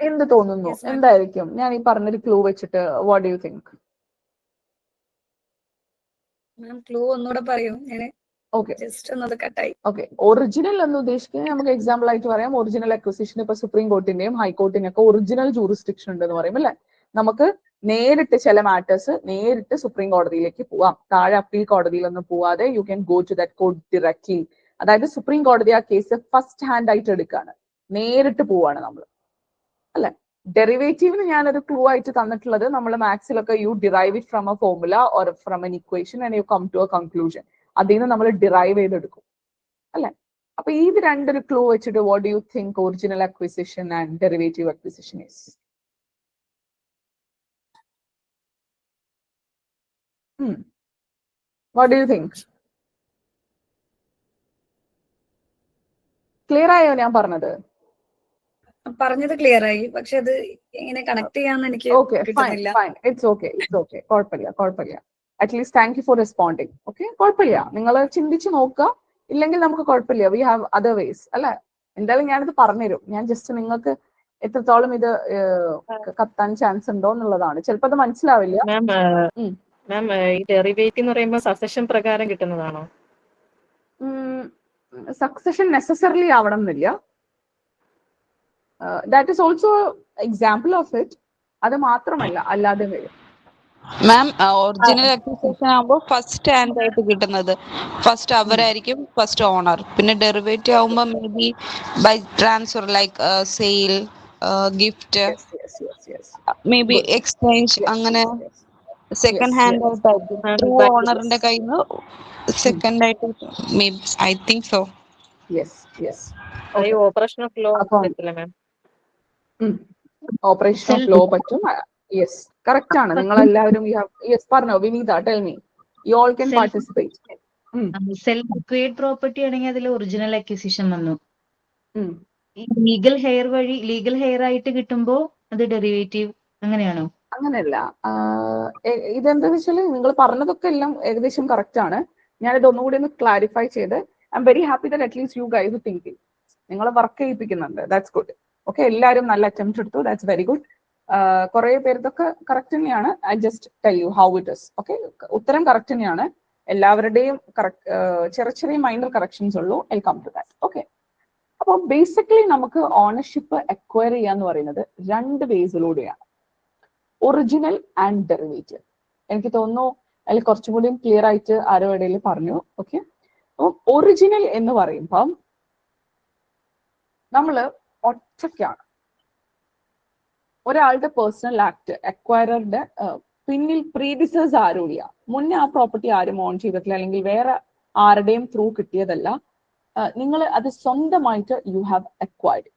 എന്ത് തോന്നുന്നു? എന്തായിരിക്കും ഞാൻ ഈ പറഞ്ഞൊരു ക്ലൂ വെച്ചിട്ട്? What do you think? Clue ഒന്നുകൂടെ പറയൂ. ഓക്കെ, ജസ്റ്റ് ഒന്നത് കട്ടായി. ഓക്കെ. ഒറിജിനൽ എന്ന് ഉദ്ദേശിക്കുന്നത് നമുക്ക് എക്സാമ്പിൾ ആയിട്ട് പറയാം, ഒറിജിനൽ അക്വിസിഷൻ ഇപ്പൊ സുപ്രീം കോർട്ടിന്റെയും ഹൈക്കോർട്ടിന്റെയും ഒക്കെ ഒറിജിനൽ ജൂറിസ്ഡിക്ഷൻ ഉണ്ട് എന്ന് പറയും അല്ലെ? നമുക്ക് നേരിട്ട് ചില മാറ്റേഴ്സ് നേരിട്ട് സുപ്രീം കോടതിയിലേക്ക് പോവാം, താഴെ അപ്പീൽ കോടതിയിലൊന്നും പോവാതെ you can go to that court directly. അതായത് സുപ്രീം കോടതി ആ കേസ് ഫസ്റ്റ് ഹാൻഡ് ആയിട്ട് എടുക്കുകയാണ്, നേരിട്ട് പോവാണ് നമ്മൾ അല്ലെ? ഡെറിവേറ്റീവിന് ഞാനൊരു ക്ലൂ ആയിട്ട് തന്നിട്ടുള്ളത്, നമ്മൾ മാത്സിലൊക്കെ you derive it from a formula or from an equation and you come to a conclusion. അതിൽ നിന്ന് നമ്മൾ ഡിറൈവ് ചെയ്തെടുക്കും അല്ലെ? അപ്പൊ ഇത് രണ്ടൊരു ക്ലൂ വെച്ചിട്ട് what do you think original acquisition and derivative acquisition is? What do you think? Clear ആയോ ഞാൻ പറഞ്ഞത്? പറഞ്ഞത് ക്ലിയർ ആയി, പക്ഷെ അത് എങ്ങനെ കണക്ട് ചെയ്യാന്ന് എനിക്ക് കിട്ടുന്നില്ല. ഇറ്റ്സ് ഓക്കെ, കുഴപ്പമില്ല. At least thank you for responding. Okay, കുഴപ്പമില്ല, നിങ്ങൾ ചിന്തിച്ച് നോക്കുക, ഇല്ലെങ്കിൽ നമുക്ക് കുഴപ്പമില്ല, വി ഹാവ് അതർ വേസ് അല്ലെ? എന്തായാലും ഞാനിത് പറഞ്ഞുതരും, ഞാൻ ജസ്റ്റ് നിങ്ങൾക്ക് എത്രത്തോളം ഇത് കത്താൻ ചാൻസ് ഉണ്ടോ എന്നുള്ളതാണ്. ചിലപ്പോൾ അത് മനസ്സിലാവില്ല. മാം, ഈ ഡെറിവേറ്റീവ് എന്ന് പറയുമ്പോൾ സക്സഷൻ പ്രകാരം കിട്ടുന്നതാണോ? സക്സഷൻ നെസസറിലി ആവണം എന്നില്ല. That is also example of it. അത് മാത്രമല്ല, അല്ലാതെ വരും. മാം, ഒറിജിനൽ അക്വിസിഷൻ ആകുമ്പോൾ ഫസ്റ്റ് ഹാൻഡ് ആയിട്ട് കിട്ടുന്നത് ഫസ്റ്റ് അവരായിരിക്കും ഫസ്റ്റ് ഓണർ. പിന്നെ ഡെറിവേറ്റീവ് ആകുമ്പോൾ may be by transfer like sale, gift, may be exchange, അങ്ങനെ സെക്കൻഡ് ഹാൻഡ് ആയിട്ടായിരിക്കും. ത്രൂ ഓണറിന്റെ കയ്യിൽ നിന്ന് സെക്കൻഡ് ആയിട്ട് may be, I think so. Operation of law പറ്റില്ല മാം? ഓപ്പറേഷൻ ഓഫ് ലോ പറ്റും. യെസ്, കറക്റ്റ് ആണ്. നിങ്ങൾ എല്ലാവരും പറഞ്ഞോ വിനീത, tell me, you all can participate. Self acquired property ആണെങ്കിൽ അതിൽ ഒറിജിനൽ അക്വിസിഷൻ വന്നു. ലീഗൽ ഹെയർ ആയിട്ട് കിട്ടുമ്പോ അത് ഡെറിവേറ്റീവ്, അങ്ങനെയാണോ? അങ്ങനെയല്ല, ഇതെന്താ വെച്ചാല് നിങ്ങൾ പറഞ്ഞതൊക്കെ എല്ലാം ഏകദേശം കറക്റ്റ് ആണ്. ഞാനിത് ഒന്നുകൂടി ഒന്ന് ക്ലാരിഫൈ ചെയ്ത്, I am very happy that at least you guys thinking. നിങ്ങൾ വർക്ക് ചെയ്യിപ്പിക്കുന്നുണ്ട്, ദാറ്റ്സ് ഗുഡ്. ഓക്കെ, എല്ലാവരും നല്ല അറ്റംപ്റ്റ് എടുത്തു, ദാറ്റ്സ് വെരി ഗുഡ്. കുറെ പേർക്കൊക്കെ കറക്റ്റ് തന്നെയാണ്. I just tell you how it is. Okay, ഉത്തരം കറക്റ്റ് തന്നെയാണ്. എല്ലാവരുടെയും ചെറിയ ചെറിയ മൈനർ കറക്ഷൻസ് ഉള്ളൂ. I come to that. Okay, അപ്പോൾ ബേസിക്കലി നമുക്ക് ഓണർഷിപ്പ് അക്വയർ ചെയ്യാന്ന് പറയുന്നത് 2 വേസിലൂടെയാണ്, ഒറിജിനൽ ആൻഡ് ഡെറിവേറ്റീവ്. എനിക്ക് തോന്നുന്നു അതിൽ കുറച്ചും കൂടി ക്ലിയർ ആയിട്ട് ആരോ ഇടയിൽ പറഞ്ഞു. ഓക്കെ, അപ്പം ഒറിജിനൽ എന്ന് പറയുമ്പം നമ്മള് ഒറ്റയ്ക്കാണ്. ഒരാളുടെ പേഴ്സണൽ ആക്ട്, അക്വയറിന്റെ പിന്നിൽ പ്രീഡിസേഴ്സ് ആരും ഇല്ല. മുന്നേ ആ പ്രോപ്പർട്ടി ആരും ഓൺ ചെയ്തിട്ടില്ല, അല്ലെങ്കിൽ വേറെ ആരുടെയും ത്രൂ കിട്ടിയതല്ല. നിങ്ങൾ അത് സ്വന്തമായിട്ട് യു ഹാവ് അക്വയർഡ്.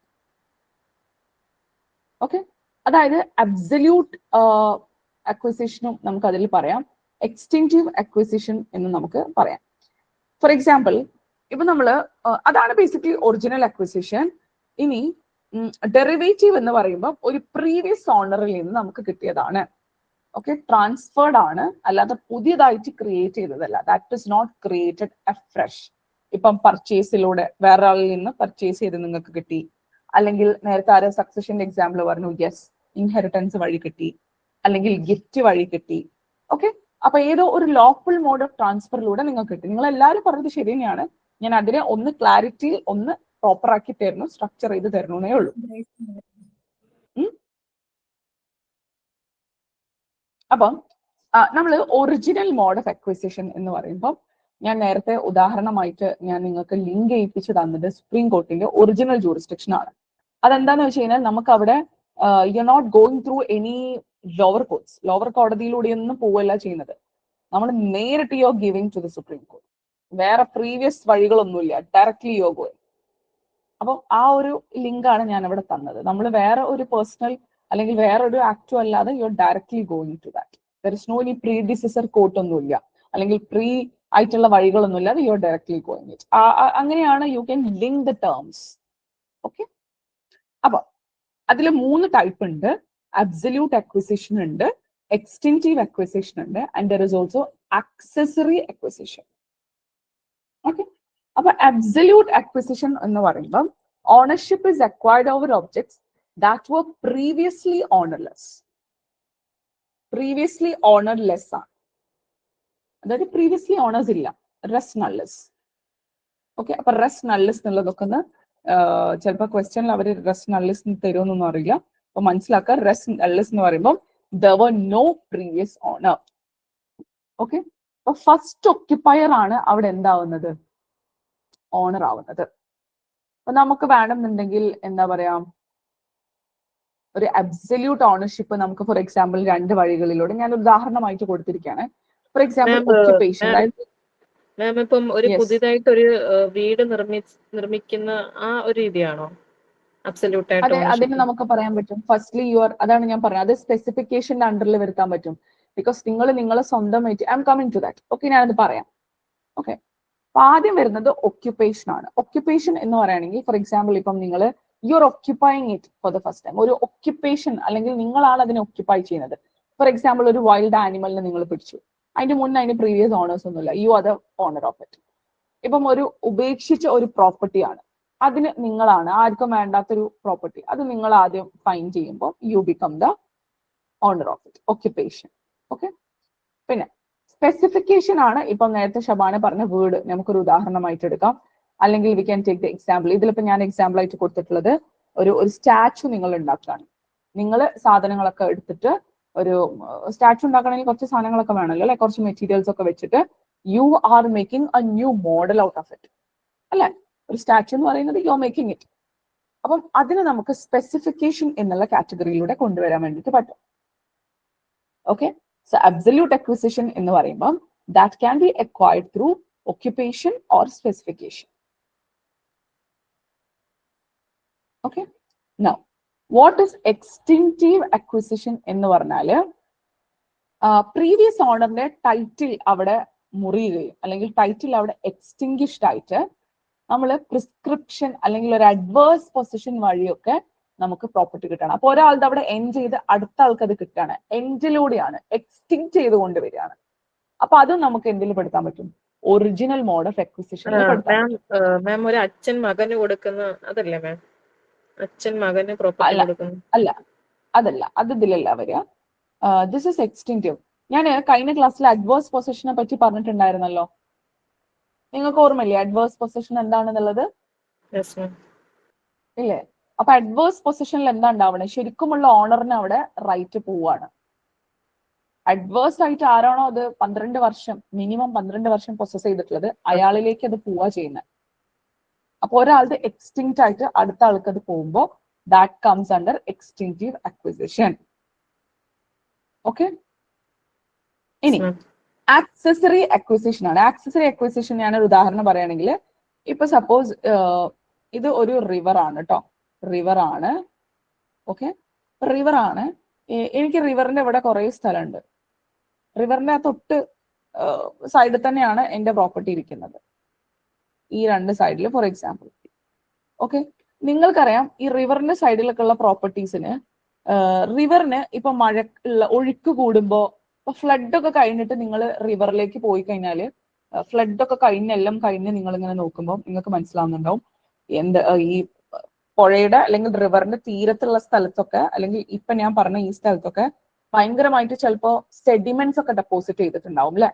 ഓക്കെ, അതായത് അബ്സല്യൂട്ട് അക്വിസിഷനും നമുക്ക് അതിൽ പറയാം, എക്സ്റ്റെൻറ്റീവ് അക്വിസിഷൻ എന്ന് നമുക്ക് പറയാം. ഫോർ എക്സാമ്പിൾ, ഇപ്പൊ നമ്മള് അതാണ് ബേസിക്കലി ഒറിജിനൽ അക്വിസിഷൻ. ഇനി ഡെറിവേറ്റീവ് എന്ന് പറയുമ്പോൾ ഒരു പ്രീവിയസ് ഓണറിൽ നിന്ന് നമുക്ക് കിട്ടിയതാണ്. ഓക്കെ, ട്രാൻസ്ഫേർഡ് ആണ്, അല്ലാതെ പുതിയതായിട്ട് ക്രിയേറ്റ് ചെയ്തതല്ല. That is not created afresh. ഇപ്പം പർച്ചേസിലൂടെ വേറെ ആളിൽ നിന്ന് പർച്ചേസ് ചെയ്ത് നിങ്ങൾക്ക് കിട്ടി, അല്ലെങ്കിൽ നേരത്തെ ആരോ സക്സഷന്റെ എക്സാമ്പിൾ പറഞ്ഞു, യെസ്, ഇൻഹെറിറ്റൻസ് വഴി കിട്ടി, അല്ലെങ്കിൽ ഗിഫ്റ്റ് വഴി കിട്ടി. ഓക്കെ, അപ്പൊ ഏതോ ഒരു ലോഫുൾ മോഡ് ഓഫ് ട്രാൻസ്ഫറിലൂടെ നിങ്ങൾക്ക് കിട്ടി. നിങ്ങൾ എല്ലാവരും പറഞ്ഞത് ശരി തന്നെയാണ്. ഞാൻ അതിനെ ഒന്ന് ക്ലാരിറ്റി ഒന്ന് പ്രോപ്പർ ആക്കി തരുന്നു, സ്ട്രക്ചർ ചെയ്ത് തരണേ ഉള്ളൂ. അപ്പം നമ്മൾ ഒറിജിനൽ മോഡ് ഓഫ് അക്വിസിഷൻ എന്ന് പറയുമ്പോൾ ഞാൻ നേരത്തെ ഉദാഹരണമായിട്ട് ഞാൻ നിങ്ങൾക്ക് ലിങ്ക് ചെയ്യിപ്പിച്ച് തന്നത് സുപ്രീം കോർട്ടിന്റെ ഒറിജിനൽ ജൂറിസ്ഡിക്ഷൻ ആണ്. അതെന്താന്ന് വെച്ച് കഴിഞ്ഞാൽ നമുക്ക് അവിടെ you not going through any lower courts, lower കോടതിയിലൂടെയൊന്നും പോവല്ല ചെയ്യുന്നത്. നമ്മൾ നേരിട്ട് you giving to the supreme court. വേറെ പ്രീവിയസ് വഴികളൊന്നുമില്ല, ഡയറക്ട്ലി യോ ഗോയിങ്. അപ്പം ആ ഒരു ലിങ്കാണ് ഞാൻ അവിടെ തന്നത്. നമ്മൾ വേറെ ഒരു പേഴ്സണൽ അല്ലെങ്കിൽ വേറെ ഒരു ആക്ടും അല്ലാതെ you are directly going to that. There is no ഇനി പ്രീഡിസസർ കോർട്ട് ഒന്നുമില്ല, അല്ലെങ്കിൽ പ്രീ ആയിട്ടുള്ള വഴികളൊന്നും ഇല്ലാതെ you are directly going it. അങ്ങനെയാണ് you can link the terms. Okay, അപ്പൊ അതിൽ 3 ടൈപ്പ് ഉണ്ട്. അബ്സല്യൂട്ട് അക്വിസിഷൻ ഉണ്ട്, എക്സ്റ്റെൻറ്റീവ് അക്വിസിഷൻ ഉണ്ട്, and there is also accessory acquisition. Okay, അപ്പൊ അബ്സല്യൂട്ട് അക്വിസിഷൻ എന്ന് പറയുമ്പോൾ ownership is acquired over objects that were previously ownerless. Previously ownerless ആണ്, അതായത് പ്രീവിയസ്ലി ഓണേഴ്സ് ഇല്ല, റെസ് നള്ളസ്. ഓക്കെ, അപ്പൊ റെസ് നള്ളസ് എന്നുള്ളതൊക്കെ ഒന്ന് ചിലപ്പോൾ ക്വസ്റ്റ്യനിൽ അവർ റെസ് നള്ളസ് തരുമെന്നൊന്നും അറിയില്ല. അപ്പൊ മനസ്സിലാക്കുക, റെസ് നള്ളസ് എന്ന് പറയുമ്പോൾ there were no previous owner. Okay, അപ്പൊ ഫസ്റ്റ് ഒക്യുപ്പയർ ആണ് അവിടെ എന്താവുന്നത്, ഓണർ ആവുന്നത്. അപ്പൊ നമുക്ക് വേണമെന്നുണ്ടെങ്കിൽ എന്താ പറയാ, ഒരു അബ്സല്യൂട്ട് ഓണർഷിപ്പ് നമുക്ക് ഫോർ എക്സാമ്പിൾ 2 വഴികളിലൂടെ ഞാൻ ഉദാഹരണമായിട്ട് കൊടുത്തിരിക്കുകയാണ്. For example occupation. മാം, ഇപ്പം ഒരു പുതിയതായിട്ട് ഒരു വീട് നിർമ്മിക്കുന്ന ആ ഒരു രീതിയാണോ അബ്സല്യൂട്ട് ആയിട്ട്? അതെ, അതിന് നമുക്ക് പറയാൻ പറ്റും. ഫസ്റ്റ്ലി അതാണ് ഞാൻ പറഞ്ഞത്, അത് സ്പെസിഫിക്കേഷന്റെ അണ്ടറിൽ വരുത്താൻ പറ്റും. ബിക്കോസ് നിങ്ങളെ സ്വന്തമായിട്ട് I'm coming to that. Okay, ഞാനത് പറയാം. ഓക്കെ, അപ്പൊ ആദ്യം വരുന്നത് ഒക്യുപ്പേഷൻ ആണ്. ഒക്യുപ്പേഷൻ എന്ന് പറയുകയാണെങ്കിൽ ഫോർ എക്സാമ്പിൾ ഇപ്പം നിങ്ങൾ you are occupying it for the first time. ഒരു ഒക്യുപ്പേഷൻ അല്ലെങ്കിൽ നിങ്ങളാണ് അതിനെ ഒക്യുപ്പൈ ചെയ്യുന്നത്. ഫോർ എക്സാമ്പിൾ ഒരു വൈൽഡ് ആനിമലിനെ നിങ്ങൾ പിടിച്ചു, അതിന്റെ മുന്നേ അതിന് പ്രീവിയസ് ഓണേഴ്സ് ഒന്നുമില്ല, you are the owner of it. ഇപ്പം ഒരു ഉപേക്ഷിച്ച ഒരു പ്രോപ്പർട്ടിയാണ്, അതിന് നിങ്ങളാണ്, ആർക്കും വേണ്ടാത്തൊരു പ്രോപ്പർട്ടി, അത് നിങ്ങൾ ആദ്യം ഫൈൻ ചെയ്യുമ്പോൾ you become the owner of it, occupation. Okay, പിന്നെ സ്പെസിഫിക്കേഷൻ ആണ്. ഇപ്പം നേരത്തെ ഷബാന പറഞ്ഞ വീട് നമുക്കൊരു ഉദാഹരണമായിട്ട് എടുക്കാം, അല്ലെങ്കിൽ we can take the example. ഇതിലിപ്പോൾ ഞാൻ എക്സാമ്പിൾ ആയിട്ട് കൊടുത്തിട്ടുള്ളത് ഒരു സ്റ്റാച്ചു നിങ്ങൾ ഉണ്ടാക്കുകയാണ്. നിങ്ങൾ സാധനങ്ങളൊക്കെ എടുത്തിട്ട് ഒരു സ്റ്റാച്ചു ഉണ്ടാക്കണമെങ്കിൽ കുറച്ച് സാധനങ്ങളൊക്കെ വേണമല്ലോ അല്ലെ, കുറച്ച് മെറ്റീരിയൽസ് ഒക്കെ വെച്ചിട്ട് you are making A new model out of it അല്ലെ. ഒരു സ്റ്റാച്ചു എന്ന് പറയുന്നത് യു ആർ മേക്കിംഗ് ഇറ്റ്. അപ്പം അതിന് നമുക്ക് സ്പെസിഫിക്കേഷൻ എന്നുള്ള കാറ്റഗറിയിലൂടെ കൊണ്ടുവരാൻ വേണ്ടിയിട്ട് പറ്റും. ഓക്കെ, സോ അബ്സല്യൂട്ട് അക്വിസിഷൻ എന്ന് പറയുമ്പോൾ that can be acquired through occupation or specification. Okay, now what is extinctive acquisition എന്ന് പറഞ്ഞാല് പ്രീവിയസ് ഓണറിന്റെ ടൈറ്റിൽ അവിടെ മുറിയുകയും അല്ലെങ്കിൽ ടൈറ്റിൽ അവിടെ എക്സ്റ്റിങ്ക്വിഷ്ഡ് ആയിട്ട് നമ്മൾ പ്രിസ്ക്രിപ്ഷൻ അല്ലെങ്കിൽ ഒരു അഡ്വേഴ്സ് പൊസിഷൻ വഴിയൊക്കെ നമുക്ക് പ്രോപ്പർട്ടി കിട്ടണം. അപ്പൊ ഒരാളുടെ അവിടെ എൻഡ് ചെയ്ത് അടുത്ത ആൾക്ക് അത് കിട്ടുകയാണ്, എൻഡിലൂടെയാണ്, എക്സ്റ്റിങ് ചെയ്തുകൊണ്ട് വരികയാണ്. അപ്പൊ അതും നമുക്ക് എന്തിൽ പെടുത്താൻ പറ്റും, ഒറിജിനൽ മോഡ് ഓഫ് എക്വിസിഷനിൽ മാം മാം ഒരു അച്ഛൻ മകന് കൊടുക്കുന്ന അതല്ലേ മാം? അച്ഛൻ മകന് പ്രോപ്പർട്ടി കൊടുക്കുന്നു. അല്ല, അതല്ല, അത് ഇതിലല്ല വരിക. This is extinctive. ഞാൻ കഴിഞ്ഞ ക്ലാസ്സിൽ അഡ്വേഴ്സ് പൊസിഷനെ പറ്റി പറഞ്ഞിട്ടുണ്ടായിരുന്നല്ലോ. നിങ്ങൾക്ക് ഓർമ്മയില്ലേ അഡ്വേഴ്സ് പൊസിഷൻ എന്താണെന്നുള്ളത്? ഇല്ലേ? അപ്പൊ അഡ്വേഴ്സ് പൊസിഷനിൽ എന്താ ഉണ്ടാവണേ? ശരിക്കുമുള്ള ഓണറിന് അവിടെ റൈറ്റ് പോവാണ്. അഡ്വേഴ്സ് ആയിട്ട് ആരാണോ അത് 12 വർഷം മിനിമം 12 വർഷം പൊസസ് ചെയ്തിട്ടുള്ളത് അയാളിലേക്ക് അത് പോവാ ചെയ്യുന്നത്. അപ്പൊ ഒരാളുടെ എക്സ്റ്റിങ്ക്റ്റ് ആയിട്ട് അടുത്ത ആൾക്ക് അത് പോകുമ്പോൾ that comes under extinctive acquisition. Okay, ഇനി ആക്സസറി അക്വിസിഷൻ ആണ്. ആക്സസറി അക്വിസിഷൻ ഞാനൊരു ഉദാഹരണം പറയുകയാണെങ്കിൽ, ഇപ്പൊ സപ്പോസ് ഇത് ഒരു റിവർ ആണ് കേട്ടോ, റിവർ ആണ്. ഓക്കെ, റിവർ ആണ്. എനിക്ക് റിവറിന്റെ ഇവിടെ കുറെ സ്ഥലമുണ്ട്. റിവറിന്റെ തൊട്ട് സൈഡിൽ തന്നെയാണ് എന്റെ പ്രോപ്പർട്ടി ഇരിക്കുന്നത്, ഈ രണ്ട് സൈഡിൽ ഫോർ എക്സാമ്പിൾ. ഓക്കെ, നിങ്ങൾക്കറിയാം ഈ റിവറിന്റെ സൈഡിലൊക്കെ ഉള്ള പ്രോപ്പർട്ടീസിന് റിവറിന് ഇപ്പൊ മഴ ഉള്ള ഒഴുക്ക് കൂടുമ്പോ, ഇപ്പൊ ഫ്ലഡ് ഒക്കെ കഴിഞ്ഞിട്ട് നിങ്ങൾ റിവറിലേക്ക് പോയി കഴിഞ്ഞാല്, ഫ്ലഡ് ഒക്കെ എല്ലാം കഴിഞ്ഞ് നിങ്ങൾ ഇങ്ങനെ നോക്കുമ്പോൾ നിങ്ങൾക്ക് മനസ്സിലാവുന്നുണ്ടാവും ഈ പുഴയുടെ അല്ലെങ്കിൽ റിവറിന്റെ തീരത്തുള്ള സ്ഥലത്തൊക്കെ, അല്ലെങ്കിൽ ഇപ്പൊ ഞാൻ പറഞ്ഞ ഈ സ്ഥലത്തൊക്കെ ഭയങ്കരമായിട്ട് ചിലപ്പോ സെഡിമെന്റ്സ് ഒക്കെ ഡെപ്പോസിറ്റ് ചെയ്തിട്ടുണ്ടാവും അല്ലെ?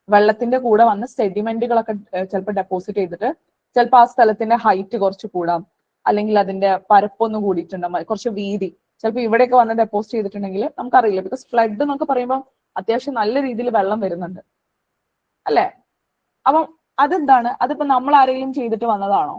വെള്ളത്തിന്റെ കൂടെ വന്ന സെഡിമെന്റുകളൊക്കെ ചിലപ്പോൾ ഡെപ്പോസിറ്റ് ചെയ്തിട്ട് ചിലപ്പോൾ ആ സ്ഥലത്തിന്റെ ഹൈറ്റ് കുറച്ച് കൂടാം, അല്ലെങ്കിൽ അതിന്റെ പരപ്പൊന്ന് കൂടിയിട്ടുണ്ടാവും, കുറച്ച് വീതി ചിലപ്പോൾ ഇവിടെയൊക്കെ വന്ന് ഡെപ്പോസിറ്റ് ചെയ്തിട്ടുണ്ടെങ്കിൽ നമുക്കറിയില്ല. ബിക്കോസ് ഫ്ലഡ് എന്നൊക്കെ പറയുമ്പോൾ അത്യാവശ്യം നല്ല രീതിയിൽ വെള്ളം വരുന്നുണ്ട് അല്ലെ? അപ്പം അതെന്താണ്? അതിപ്പോ നമ്മൾ ആരെങ്കിലും ചെയ്തിട്ട് വന്നതാണോ?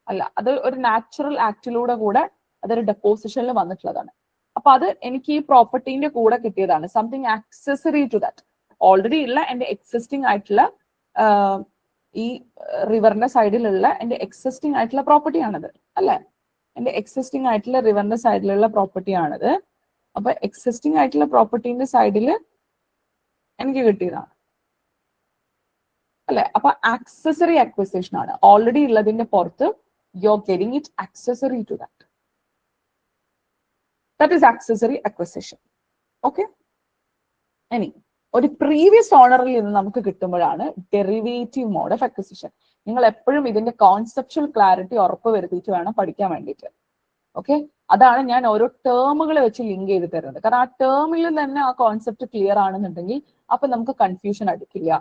അല്ല, അത് ഒരു നാച്ചുറൽ ആക്ടിലൂടെ കൂടെ അതൊരു ഡെപ്പോസിഷനിൽ വന്നിട്ടുള്ളതാണ്. അപ്പൊ അത് എനിക്ക് ഈ പ്രോപ്പർട്ടീന്റെ കൂടെ കിട്ടിയതാണ്. Something accessory to that. Already ഉള്ള എന്റെ എക്സിസ്റ്റിംഗ് ആയിട്ടുള്ള ഈ റിവറിന്റെ സൈഡിലുള്ള എന്റെ എക്സിസ്റ്റിംഗ് ആയിട്ടുള്ള പ്രോപ്പർട്ടി ആണിത് അല്ലെ? എന്റെ എക്സിസ്റ്റിംഗ് ആയിട്ടുള്ള റിവറിന്റെ സൈഡിലുള്ള പ്രോപ്പർട്ടി ആണിത്. അപ്പൊ എക്സിസ്റ്റിംഗ് ആയിട്ടുള്ള പ്രോപ്പർട്ടീന്റെ സൈഡിൽ എനിക്ക് കിട്ടിയതാണ് അല്ലെ? അപ്പൊ ആക്സസറി അക്വിസിഷൻ ആണ്. ഓൾറെഡി ഉള്ളതിന്റെ പുറത്ത് you are getting it accessory to that. That is accessory acquisition. Okay. ഇനി ഒരു പ്രീവിയസ് ഓണറിൽ നിന്ന് നമുക്ക് കിട്ടുമ്പോഴാണ് ഡെറിവേറ്റീവ് മോഡ് ഓഫ് അക്വിസിഷൻ. നിങ്ങൾ എപ്പോഴും ഇതിന്റെ കോൺസെപ്ച്വൽ ക്ലാരിറ്റി ഉറപ്പ് വരുത്തിയിട്ട് വേണം പഠിക്കാൻ വേണ്ടിയിട്ട്. ഓക്കെ, അതാണ് ഞാൻ ഓരോ ടേമുകൾ വെച്ച് ലിങ്ക് ചെയ്ത് തരുന്നത്. കാരണം ആ ടേമിൽ തന്നെ ആ കോൺസെപ്റ്റ് ക്ലിയർ ആണെന്നുണ്ടെങ്കിൽ അപ്പൊ നമുക്ക് കൺഫ്യൂഷൻ അടിക്കില്ല.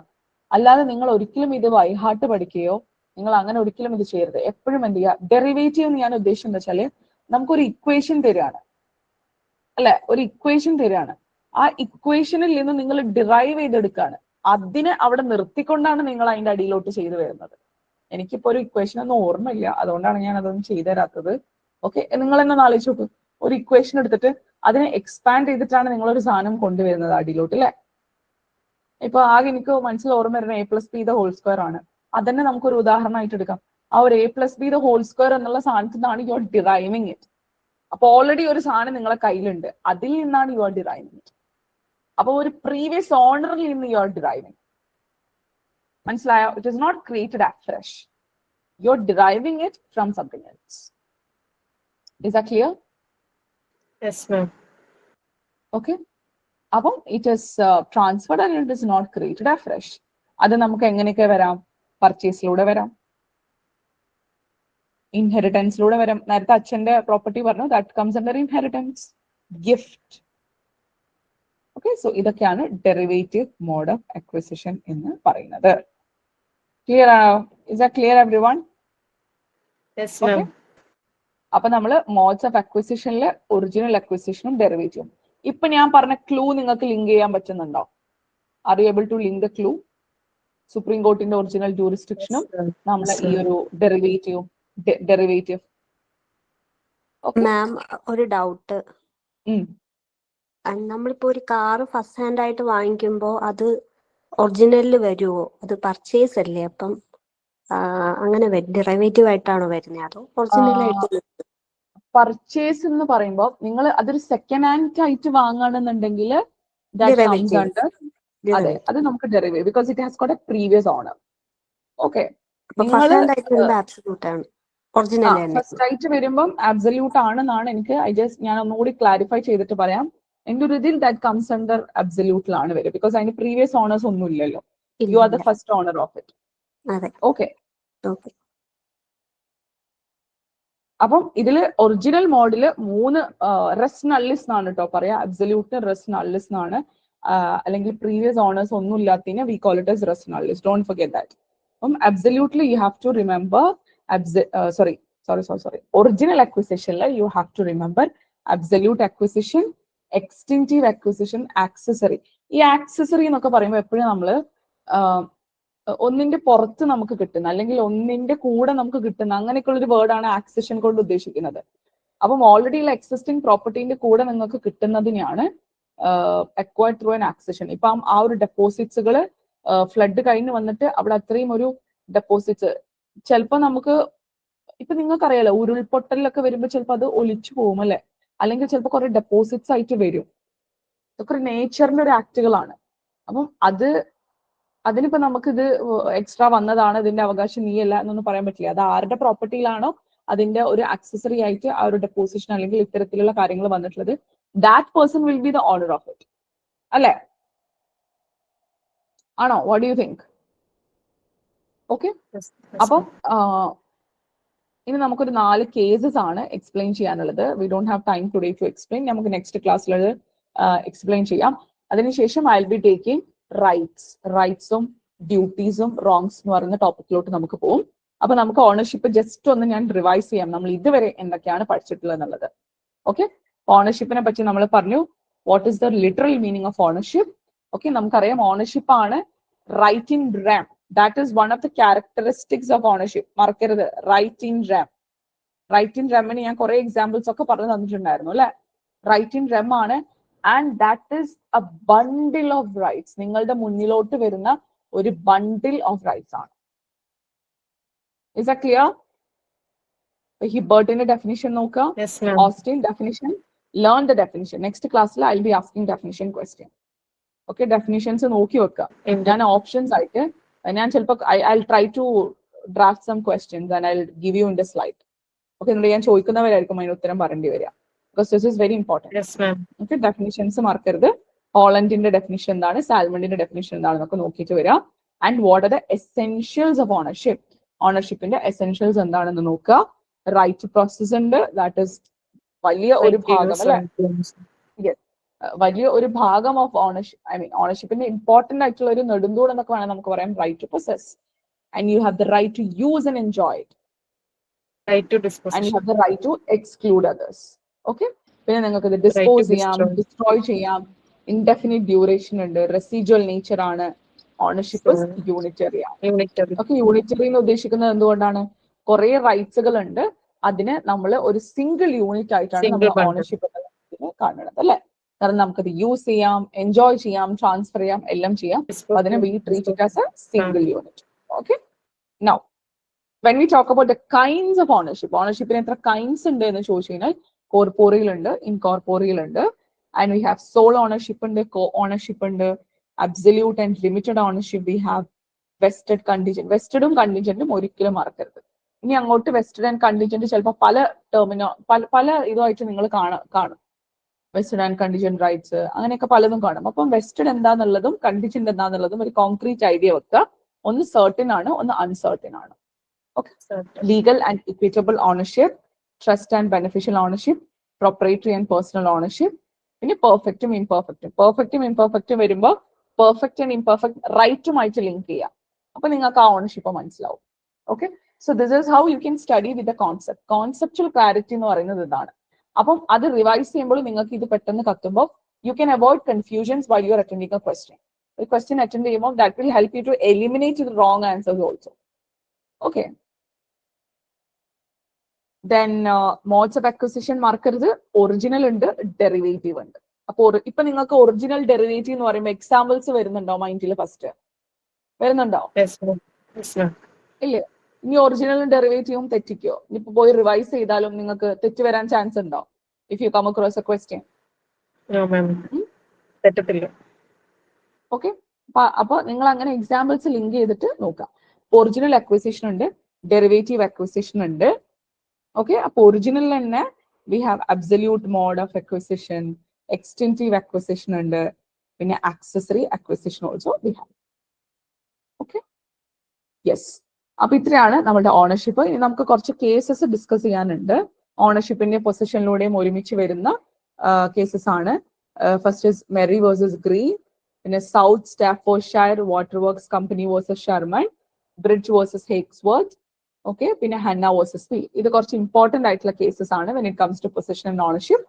അല്ലാതെ നിങ്ങൾ ഒരിക്കലും ഇത് വൈഹാർട്ട് പഠിക്കുകയോ നിങ്ങൾ അങ്ങനെ ഒരിക്കലും ഇത് ചെയ്യരുത്. എപ്പോഴും എന്ത് ചെയ്യുക, ഡെറിവേറ്റീവ് എന്ന് ഞാൻ ഉദ്ദേശിച്ചത് എന്താ വെച്ചാല് നമുക്കൊരു ഇക്വേഷൻ തരികയാണ് അല്ലെ? ഒരു ഇക്വേഷൻ തരികയാണ്. ആ ഇക്വേഷനിൽ നിന്ന് നിങ്ങൾ ഡിറൈവ് ചെയ്തെടുക്കുകയാണ്. അതിനെ അവിടെ നിർത്തിക്കൊണ്ടാണ് നിങ്ങൾ അതിന്റെ അടിയിലോട്ട് ചെയ്തു വരുന്നത്. എനിക്കിപ്പോ ഒരു ഇക്വേഷൻ ഒന്നും ഓർമ്മയില്ല, അതുകൊണ്ടാണ് ഞാൻ അതൊന്നും ചെയ്തു തരാത്തത്. ഓക്കെ, നിങ്ങൾ തന്നെ ആലോചിച്ച് നോക്ക്. ഒരു ഇക്വേഷൻ എടുത്തിട്ട് അതിനെ എക്സ്പാൻഡ് ചെയ്തിട്ടാണ് നിങ്ങളൊരു സാധനം കൊണ്ടുവരുന്നത് അടിയിലോട്ട് അല്ലെ? ഇപ്പൊ ആകെ എനിക്ക് മനസ്സിൽ ഓർമ്മ വരുന്ന a+b² ആണ്. അതന്നെ നമുക്കൊരു ഉദാഹരണമായിട്ട് എടുക്കാം. ആ ഒരു a+b² എന്നുള്ള സാധനത്തിൽ നിന്നാണ് യു ആർ ഡിറൈവിങ് ഇറ്റ്. അപ്പൊ ഓൾറെഡി ഒരു സാധനം നിങ്ങളെ കയ്യിലുണ്ട്, അതിൽ നിന്നാണ് യു ആർ ഡിറൈവിങ് ഇറ്റ്. അപ്പൊ ഒരു പ്രീവിയസ് ഓണറിൽ നിന്ന് യു ആർ ഡിറൈവിങ്. മനസ്സിലായോ? It is not created afresh. You are deriving it from something else. Is that clear? Yes ma'am. Okay, അപ്പം it is transferred and it is not created afresh. അത് നമുക്ക് എങ്ങനെയൊക്കെ വരാം? പർച്ചേസിലൂടെ വരാം, ഇൻഹെറിറ്റൻസിലൂടെ വരാം. നേരത്തെ അച്ഛന്റെ പ്രോപ്പർട്ടി പറഞ്ഞു, that comes under inheritance. Gift. Okay, so ഇതൊക്കെയാണ് ഡെറിവേറ്റീവ് മോഡ് ഓഫ് അക്വിസിഷൻ എന്ന് പറയുന്നത്. ക്ലിയർ ആണോ? Is that clear everyone? Yes ma'am. അപ്പൊ നമ്മൾ മോഡ്സ് ഓഫ് അക്വിസിഷനിൽ ഒറിജിനൽ അക്വിസിഷനും ഡെറിവേറ്റീവും. ഇപ്പൊ ഞാൻ പറഞ്ഞ ക്ലൂ നിങ്ങൾക്ക് ലിങ്ക് ചെയ്യാൻ പറ്റുന്നുണ്ടോ? Are you able to link the clue? Supreme കോർട്ടിന്റെ ഒറിജിനൽ ജൂറിസ്ഡിക്ഷനും നമ്മളെ ഈ ഒരു ഡെറിവേറ്റീവ്. മാം, ഒരു ഡൗട്ട്. നമ്മളിപ്പോ ഒരു കാറ് ഫസ്റ്റ് ഹാൻഡ് ആയിട്ട് വാങ്ങിക്കുമ്പോ അത് ഒറിജിനലിൽ വരുമോ? അത് പർച്ചേസ് അല്ലേ, അപ്പം അങ്ങനെ ഡെറിവേറ്റീവ് ആയിട്ടാണോ വരുന്നത്, അതോ ഒറിജിനൽ ആയിട്ട്? പർച്ചേസ് എന്ന് പറയുമ്പോൾ നിങ്ങൾ അതൊരു സെക്കൻഡ് ഹാൻഡ് ആയിട്ട് വാങ്ങുകയാണെന്നുണ്ടെങ്കിൽ അതെ, അത് നമുക്ക് derivate, because it has got a previous owner. Okay, first ആയിട്ട് വരുമ്പം അബ്സല്യൂട്ട് ആണെന്നാണ് എനിക്ക് ഞാൻ ഒന്നുകൂടി ക്ലാരിഫൈ ചെയ്തിട്ട് പറയാം. എന്റെ ഒരു ഇതിൽ ദാറ്റ് കംസ് അണ്ടർ അബ്സല്യൂട്ടിലാണ് വരും, ബിക്കോസ് അതിന് പ്രീവിയസ് ഓണേഴ്സ് ഒന്നും ഇല്ലല്ലോ. You are the ഇല്ല. first owner of it. അതെ. Okay. ഓക്കെ. അപ്പം ഇതില് ഒറിജിനൽ മോഡില് 3 റെസ് നള്ളിസ് എന്നാണ് കേട്ടോ പറയാ. അബ്സല്യൂട്ട് റെസ് നള്ളിസ് എന്നാണ്. അല്ലെങ്കിൽ പ്രീവിയസ് ഓണേഴ്സ് ഒന്നും ഇല്ലാത്തതിന് we call it as res nullius. Don't forget that. അപ്പം absolutely you have to remember original അക്വിസിഷനിൽ you have to remember absolute acquisition, extinctive acquisition, accessory. ഈ ആക്സസറി എന്നൊക്കെ പറയുമ്പോൾ എപ്പോഴും നമ്മള് ഒന്നിന്റെ പുറത്ത് നമുക്ക് കിട്ടുന്ന അല്ലെങ്കിൽ ഒന്നിന്റെ കൂടെ നമുക്ക് കിട്ടുന്ന അങ്ങനെയൊക്കെയുള്ള ഒരു വേർഡാണ് ആക്സിഷൻ കൊണ്ട് ഉദ്ദേശിക്കുന്നത്. അപ്പം ഓൾറെഡി ഉള്ള എക്സിസ്റ്റിംഗ് പ്രോപ്പർട്ടിന്റെ കൂടെ നിങ്ങൾക്ക് കിട്ടുന്നതിനെയാണ് അക്വയർഡ് ത്രൂ ആൻ ആക്സിഷൻ. ഇപ്പം ആ ഒരു ഡെപ്പോസിറ്റ്സുകൾ ഫ്ലഡ് കഴിഞ്ഞ് വന്നിട്ട് അവിടെ അത്രയും ഒരു ഡെപ്പോസിറ്റ്സ് ചിലപ്പോൾ നമുക്ക് ഇപ്പൊ നിങ്ങൾക്കറിയാലോ ഉരുൾപൊട്ടലിലൊക്കെ വരുമ്പോൾ ചിലപ്പോൾ അത് ഒലിച്ചു പോകും അല്ലെ, അല്ലെങ്കിൽ ചിലപ്പോൾ കുറെ ഡെപ്പോസിറ്റ്സ് ആയിട്ട് വരും. ഇതൊക്കെ ഒരു നേച്ചറിന്റെ ഒരു ആക്ടുകളാണ്. അപ്പം അതിനിപ്പോ നമുക്ക് ഇത് എക്സ്ട്രാ വന്നതാണ്, ഇതിന്റെ അവകാശം നീയല്ല എന്നൊന്നും പറയാൻ പറ്റില്ല. അത് ആരുടെ പ്രോപ്പർട്ടിയിലാണോ അതിന്റെ ഒരു ആക്സസറി ആയിട്ട് ആ ഒരു ഡെപ്പോസിഷൻ അല്ലെങ്കിൽ ഇത്തരത്തിലുള്ള കാര്യങ്ങൾ വന്നിട്ടുള്ളത്, that person will be the owner of it. അല്ലെ? ആണോ? What do you think? Okay. അപ്പം ഇനി നമുക്കൊരു 4 കേസസ് ആണ് എക്സ്പ്ലെയിൻ ചെയ്യാനുള്ളത്. We don't have time today to explain. നമുക്ക് നെക്സ്റ്റ് ക്ലാസ്സിൽ എക്സ്പ്ലെയിൻ ചെയ്യാം. അതിനുശേഷം ഐ വിൽ ബി ടേക്കിംഗ് റൈറ്റ്സും ഡ്യൂട്ടീസും റോങ്സ് എന്ന് പറയുന്ന ടോപ്പിക്കിലോട്ട് നമുക്ക് പോകും. അപ്പൊ നമുക്ക് ഓണർഷിപ്പ് ജസ്റ്റ് ഒന്ന് ഞാൻ റിവൈസ് ചെയ്യാം, നമ്മൾ ഇതുവരെ എന്തൊക്കെയാണ് പഠിച്ചിട്ടുള്ളത് എന്നുള്ളത്. ഓക്കെ. ഓണർഷിപ്പിനെ പറ്റി നമ്മൾ പറഞ്ഞു. What is the literal meaning of ownership? Okay, നമുക്കറിയാം ഓണർഷിപ്പ് ആണ് right in rem. That is one of the characteristics of ownership. മറക്കരുത്, right in rem. Right in റെമ്മിന് ഞാൻ കുറെ എക്സാമ്പിൾസ് ഒക്കെ പറഞ്ഞു തന്നിട്ടുണ്ടായിരുന്നു അല്ലെ. റൈറ്റ് ഇൻ റെം ആണ്. And that is a bundle of rights. നിങ്ങളുടെ മുന്നിലോട്ട് വരുന്ന ഒരു ബണ്ടിൽ ഓഫ് റൈറ്റ്സ് ആണ്. Is that clear? ഹിബർട്ടിന്റെ ഡെഫിനിഷൻ നോക്കുക, Austin definition, learn the definition. Next ക്ലാസ്സിൽ I will be asking definition question. Okay, definitions നോക്കി വെക്കുക. ഞാൻ ഓപ്ഷൻസ് ആയിട്ട് ഞാൻ ചിലപ്പോൾ I try to draft some questions and I give you in the slide. Okay, എന്നിട്ട് ഞാൻ ചോദിക്കുന്നവരായിരിക്കും അതിന് ഉത്തരം പറയേണ്ടി വരിക. Because this is very important. Okay, definitions മറക്കരുത്. ഹോളണ്ടിന്റെ ഡെഫിനിഷൻ എന്താണ്, സാൽമണ്ടിന്റെ ഡെഫിനിഷൻ എന്താണെന്നൊക്കെ നോക്കിയിട്ട് വരാം. And what are the essentials of ownership. ഓണർഷിപ്പിന്റെ എസെൻഷ്യൽസ് എന്താണെന്ന് നോക്കുക. റൈറ്റ് പ്രോസസ് ഉണ്ട്, ദാറ്റ് ഇസ് വലിയ ഒരു ഭാഗം അല്ലെ. വലിയ ഒരു ഭാഗം ഓഫ് ഓണർഷിപ്പ്, ഐ മീൻ ഓണർഷിപ്പിന്റെ ഇമ്പോർട്ടന്റ് ആയിട്ടുള്ള ഒരു നെടുന്തൂൺ എന്നൊക്കെ വേണം നമുക്ക് പറയാം. Right to possess, and you have the right to use and enjoy it, and you have the right to exclude others. Okay, പിന്നെ നിങ്ങൾക്ക് ഇത് ഡിസ്പോസ് ചെയ്യാം, ഡിസ്ട്രോയ് ചെയ്യാം. ഇൻഡെഫിനിറ്റ് ഡ്യൂറേഷൻ ഉണ്ട്. റെസിജ്വൽ നേച്ചർ ആണ്. ഓണർഷിപ്പ് യൂണിറ്ററി ആണ്. ഓക്കെ, യൂണിറ്ററി എന്ന് ഉദ്ദേശിക്കുന്നത് എന്തുകൊണ്ടാണ്? കുറെ റൈറ്റ്സുകൾ ഉണ്ട്, അതിന് നമ്മൾ ഒരു സിംഗിൾ യൂണിറ്റ് ആയിട്ടാണ് നമ്മൾ ഓണർഷിപ്പ് കാണുന്നത് അല്ലെ. കാരണം നമുക്കത് യൂസ് ചെയ്യാം, എൻജോയ് ചെയ്യാം, ട്രാൻസ്ഫർ ചെയ്യാം, എല്ലാം ചെയ്യാം. അതിനെ we treat it as a single unit. Okay, now when we talk about the kinds of ownership, ഓണർഷിപ്പിന് എത്ര കൈൻഡ്സ് ഉണ്ട് എന്ന് ചോദിച്ചു കഴിഞ്ഞാൽ കോർപ്പോറിയൽ ഉണ്ട്, ഇൻകോർപ്പോറിയൽ ഉണ്ട്, and we have sole ownership ഉണ്ട്, കോ ഓണർഷിപ്പ് ഉണ്ട്, absolute and limited ownership. We have vested contingent. വെസ്റ്റഡും കണ്ടിജന്റും ഒരിക്കലും മറക്കരുത്. ഇനി അങ്ങോട്ട് വെസ്റ്റഡ് ആൻഡ് കണ്ടിജന്റ് ചിലപ്പോൾ പല ഇതുമായിട്ട് നിങ്ങൾ കാണും. വെസ്റ്റഡ് ആൻഡ് കണ്ടിജന്റ് റൈറ്റ്സ് അങ്ങനെയൊക്കെ പലതും കാണും. അപ്പം വെസ്റ്റഡ് എന്താന്നുള്ളതും കണ്ടിജന്റ് എന്താന്നുള്ളതും ഒരു കോൺക്രീറ്റ് ഐഡിയ വെക്കുക. ഒന്ന് സർട്ടിൻ ആണ്, ഒന്ന് അൺസർട്ടിൻ ആണ്. Okay, legal and equitable ownership, trust and beneficial ownership, proprietary and personal ownership, പിന്നെ പെർഫെക്റ്റും ഇംപെർഫെക്റ്റും. പെർഫെക്റ്റും ഇംപെർഫെക്റ്റും വരുമ്പോൾ പെർഫെക്റ്റ് ആൻഡ് ഇംപെർഫെക്റ്റ് റൈറ്റുമായിട്ട് ലിങ്ക് ചെയ്യാം. അപ്പൊ നിങ്ങൾക്ക് ആ ഓണർഷിപ്പ് മനസ്സിലാവും. Okay, so this is how you can study with the concept. Conceptual clarity എന്ന് പറയുന്നത് ഇതാണ്. അപ്പം അത് റിവൈസ് ചെയ്യുമ്പോൾ നിങ്ങൾക്ക് ഇത് പെട്ടെന്ന് കത്തുമ്പോൾ you can avoid confusions while you are attending a question. ഒരു ക്വസ്റ്റ്യൻ അറ്റൻഡ് ചെയ്യുമ്പോൾ that will help you to eliminate the wrong answers also. Okay, then modes of acquisition മറക്കരുത്. ഒറിജിനൽ ഉണ്ട്, ഡെറിവേറ്റീവ് ഉണ്ട്. അപ്പൊ ഇപ്പൊ നിങ്ങൾക്ക് ഒറിജിനൽ ഡെറിവേറ്റീവ് എന്ന് പറയുമ്പോൾ എക്സാമ്പിൾസ് വരുന്നുണ്ടോ മൈൻഡിൽ? ഫസ്റ്റ് വരുന്നുണ്ടോ? ഇല്ലേ? ഇനി ഒറിജിനലും ഡെറിവേറ്റീവും തെറ്റിക്കോ? ഇനിയിപ്പോ പോയി റിവൈസ് ചെയ്താലും നിങ്ങൾക്ക് തെറ്റ് വരാൻ ചാൻസ് ഉണ്ടോ? If you come across a question. Okay, അപ്പൊ നിങ്ങൾ അങ്ങനെ എക്സാമ്പിൾസ് ലിങ്ക് ചെയ്തിട്ട് നോക്കാം. ഒറിജിനൽ അക്വിസിഷൻ ഉണ്ട്, ഡെറിവേറ്റീവ് അക്വിസിഷൻ ഉണ്ട്. ഓക്കെ, അപ്പൊ ഒറിജിനൽ തന്നെ we have absolute mode of acquisition, extinctive acquisition ഉണ്ട്, പിന്നെ accessory acquisition also we have. Yes. അപ്പൊ ഇത്രയാണ് നമ്മുടെ ഓണർഷിപ്പ്. ഇനി നമുക്ക് കുറച്ച് കേസസ് ഡിസ്കസ് ചെയ്യാനുണ്ട്. ഓണർഷിപ്പിന്റെ പൊസിഷനിലൂടെയും ഒരുമിച്ച് വരുന്ന കേസസ് ആണ്. First is Merry versus Green, പിന്നെ South Staffordshire Water Works Company versus Sherman, Bridge versus Hawkesworth, okay, പിന്നെ ഹന്ന വേഴ്സസ് പി. ഇത് കുറച്ച് ഇമ്പോർട്ടന്റ് ആയിട്ടുള്ള കേസസ് ആണ് when it comes to possession and ownership.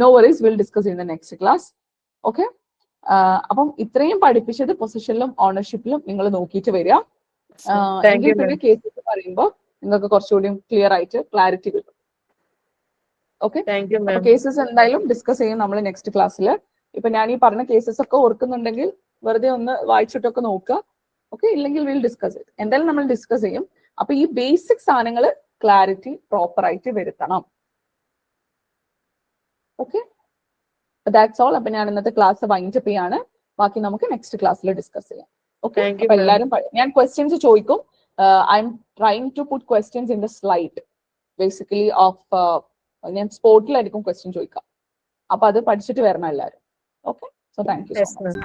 No worries, will discuss in the next class. Okay, അപ്പം ഇത്രയും പഠിപ്പിച്ചത് പൊസിഷനിലും ഓണർഷിപ്പിലും നിങ്ങൾ നോക്കിയിട്ട് വരിക. എങ്കിൽ പിന്നെ കേസസ് പറയുമ്പോൾ നിങ്ങൾക്ക് കുറച്ചുകൂടി ക്ലിയർ ആയിട്ട് ക്ലാരിറ്റി കിട്ടും. ഓക്കെ, കേസസ് എന്തായാലും ഡിസ്കസ് ചെയ്യും നമ്മൾ നെക്സ്റ്റ് ക്ലാസ്സിൽ. ഇപ്പൊ ഞാൻ ഈ പറഞ്ഞ കേസസ് ഒക്കെ ഓർക്കുന്നുണ്ടെങ്കിൽ വെറുതെ ഒന്ന് വായിച്ചിട്ടൊക്കെ നോക്കുക. ഓക്കെ, ഇല്ലെങ്കിൽ വിൽ ഡിസ്കസ് ഇറ്റ്. എന്തായാലും നമ്മൾ ഡിസ്കസ് ചെയ്യും. അപ്പൊ ഈ ബേസിക് സാധനങ്ങൾ ക്ലാരിറ്റി പ്രോപ്പർ ആയിട്ട് വരുത്തണം. Okay, that's all. അപ്പൊ ഞാൻ ഇന്നത്തെ ക്ലാസ് വൈൻഡ് അപ്പ് ചെയ്യാണ്. ബാക്കി നമുക്ക് നെക്സ്റ്റ് ക്ലാസ്സിൽ ഡിസ്കസ് ചെയ്യാം. ഓക്കെ, അപ്പൊ എല്ലാവരും ഞാൻ ക്വസ്റ്റ്യൻസ് ചോദിക്കും. I'm trying to put questions in the slide basically of ഞാൻ സ്പോട്ടിലായിരിക്കും ക്വസ്റ്റ്യൻ ചോദിക്കാം. അപ്പൊ അത് പഠിച്ചിട്ട് വരണം എല്ലാവരും. Okay, so thank you so much.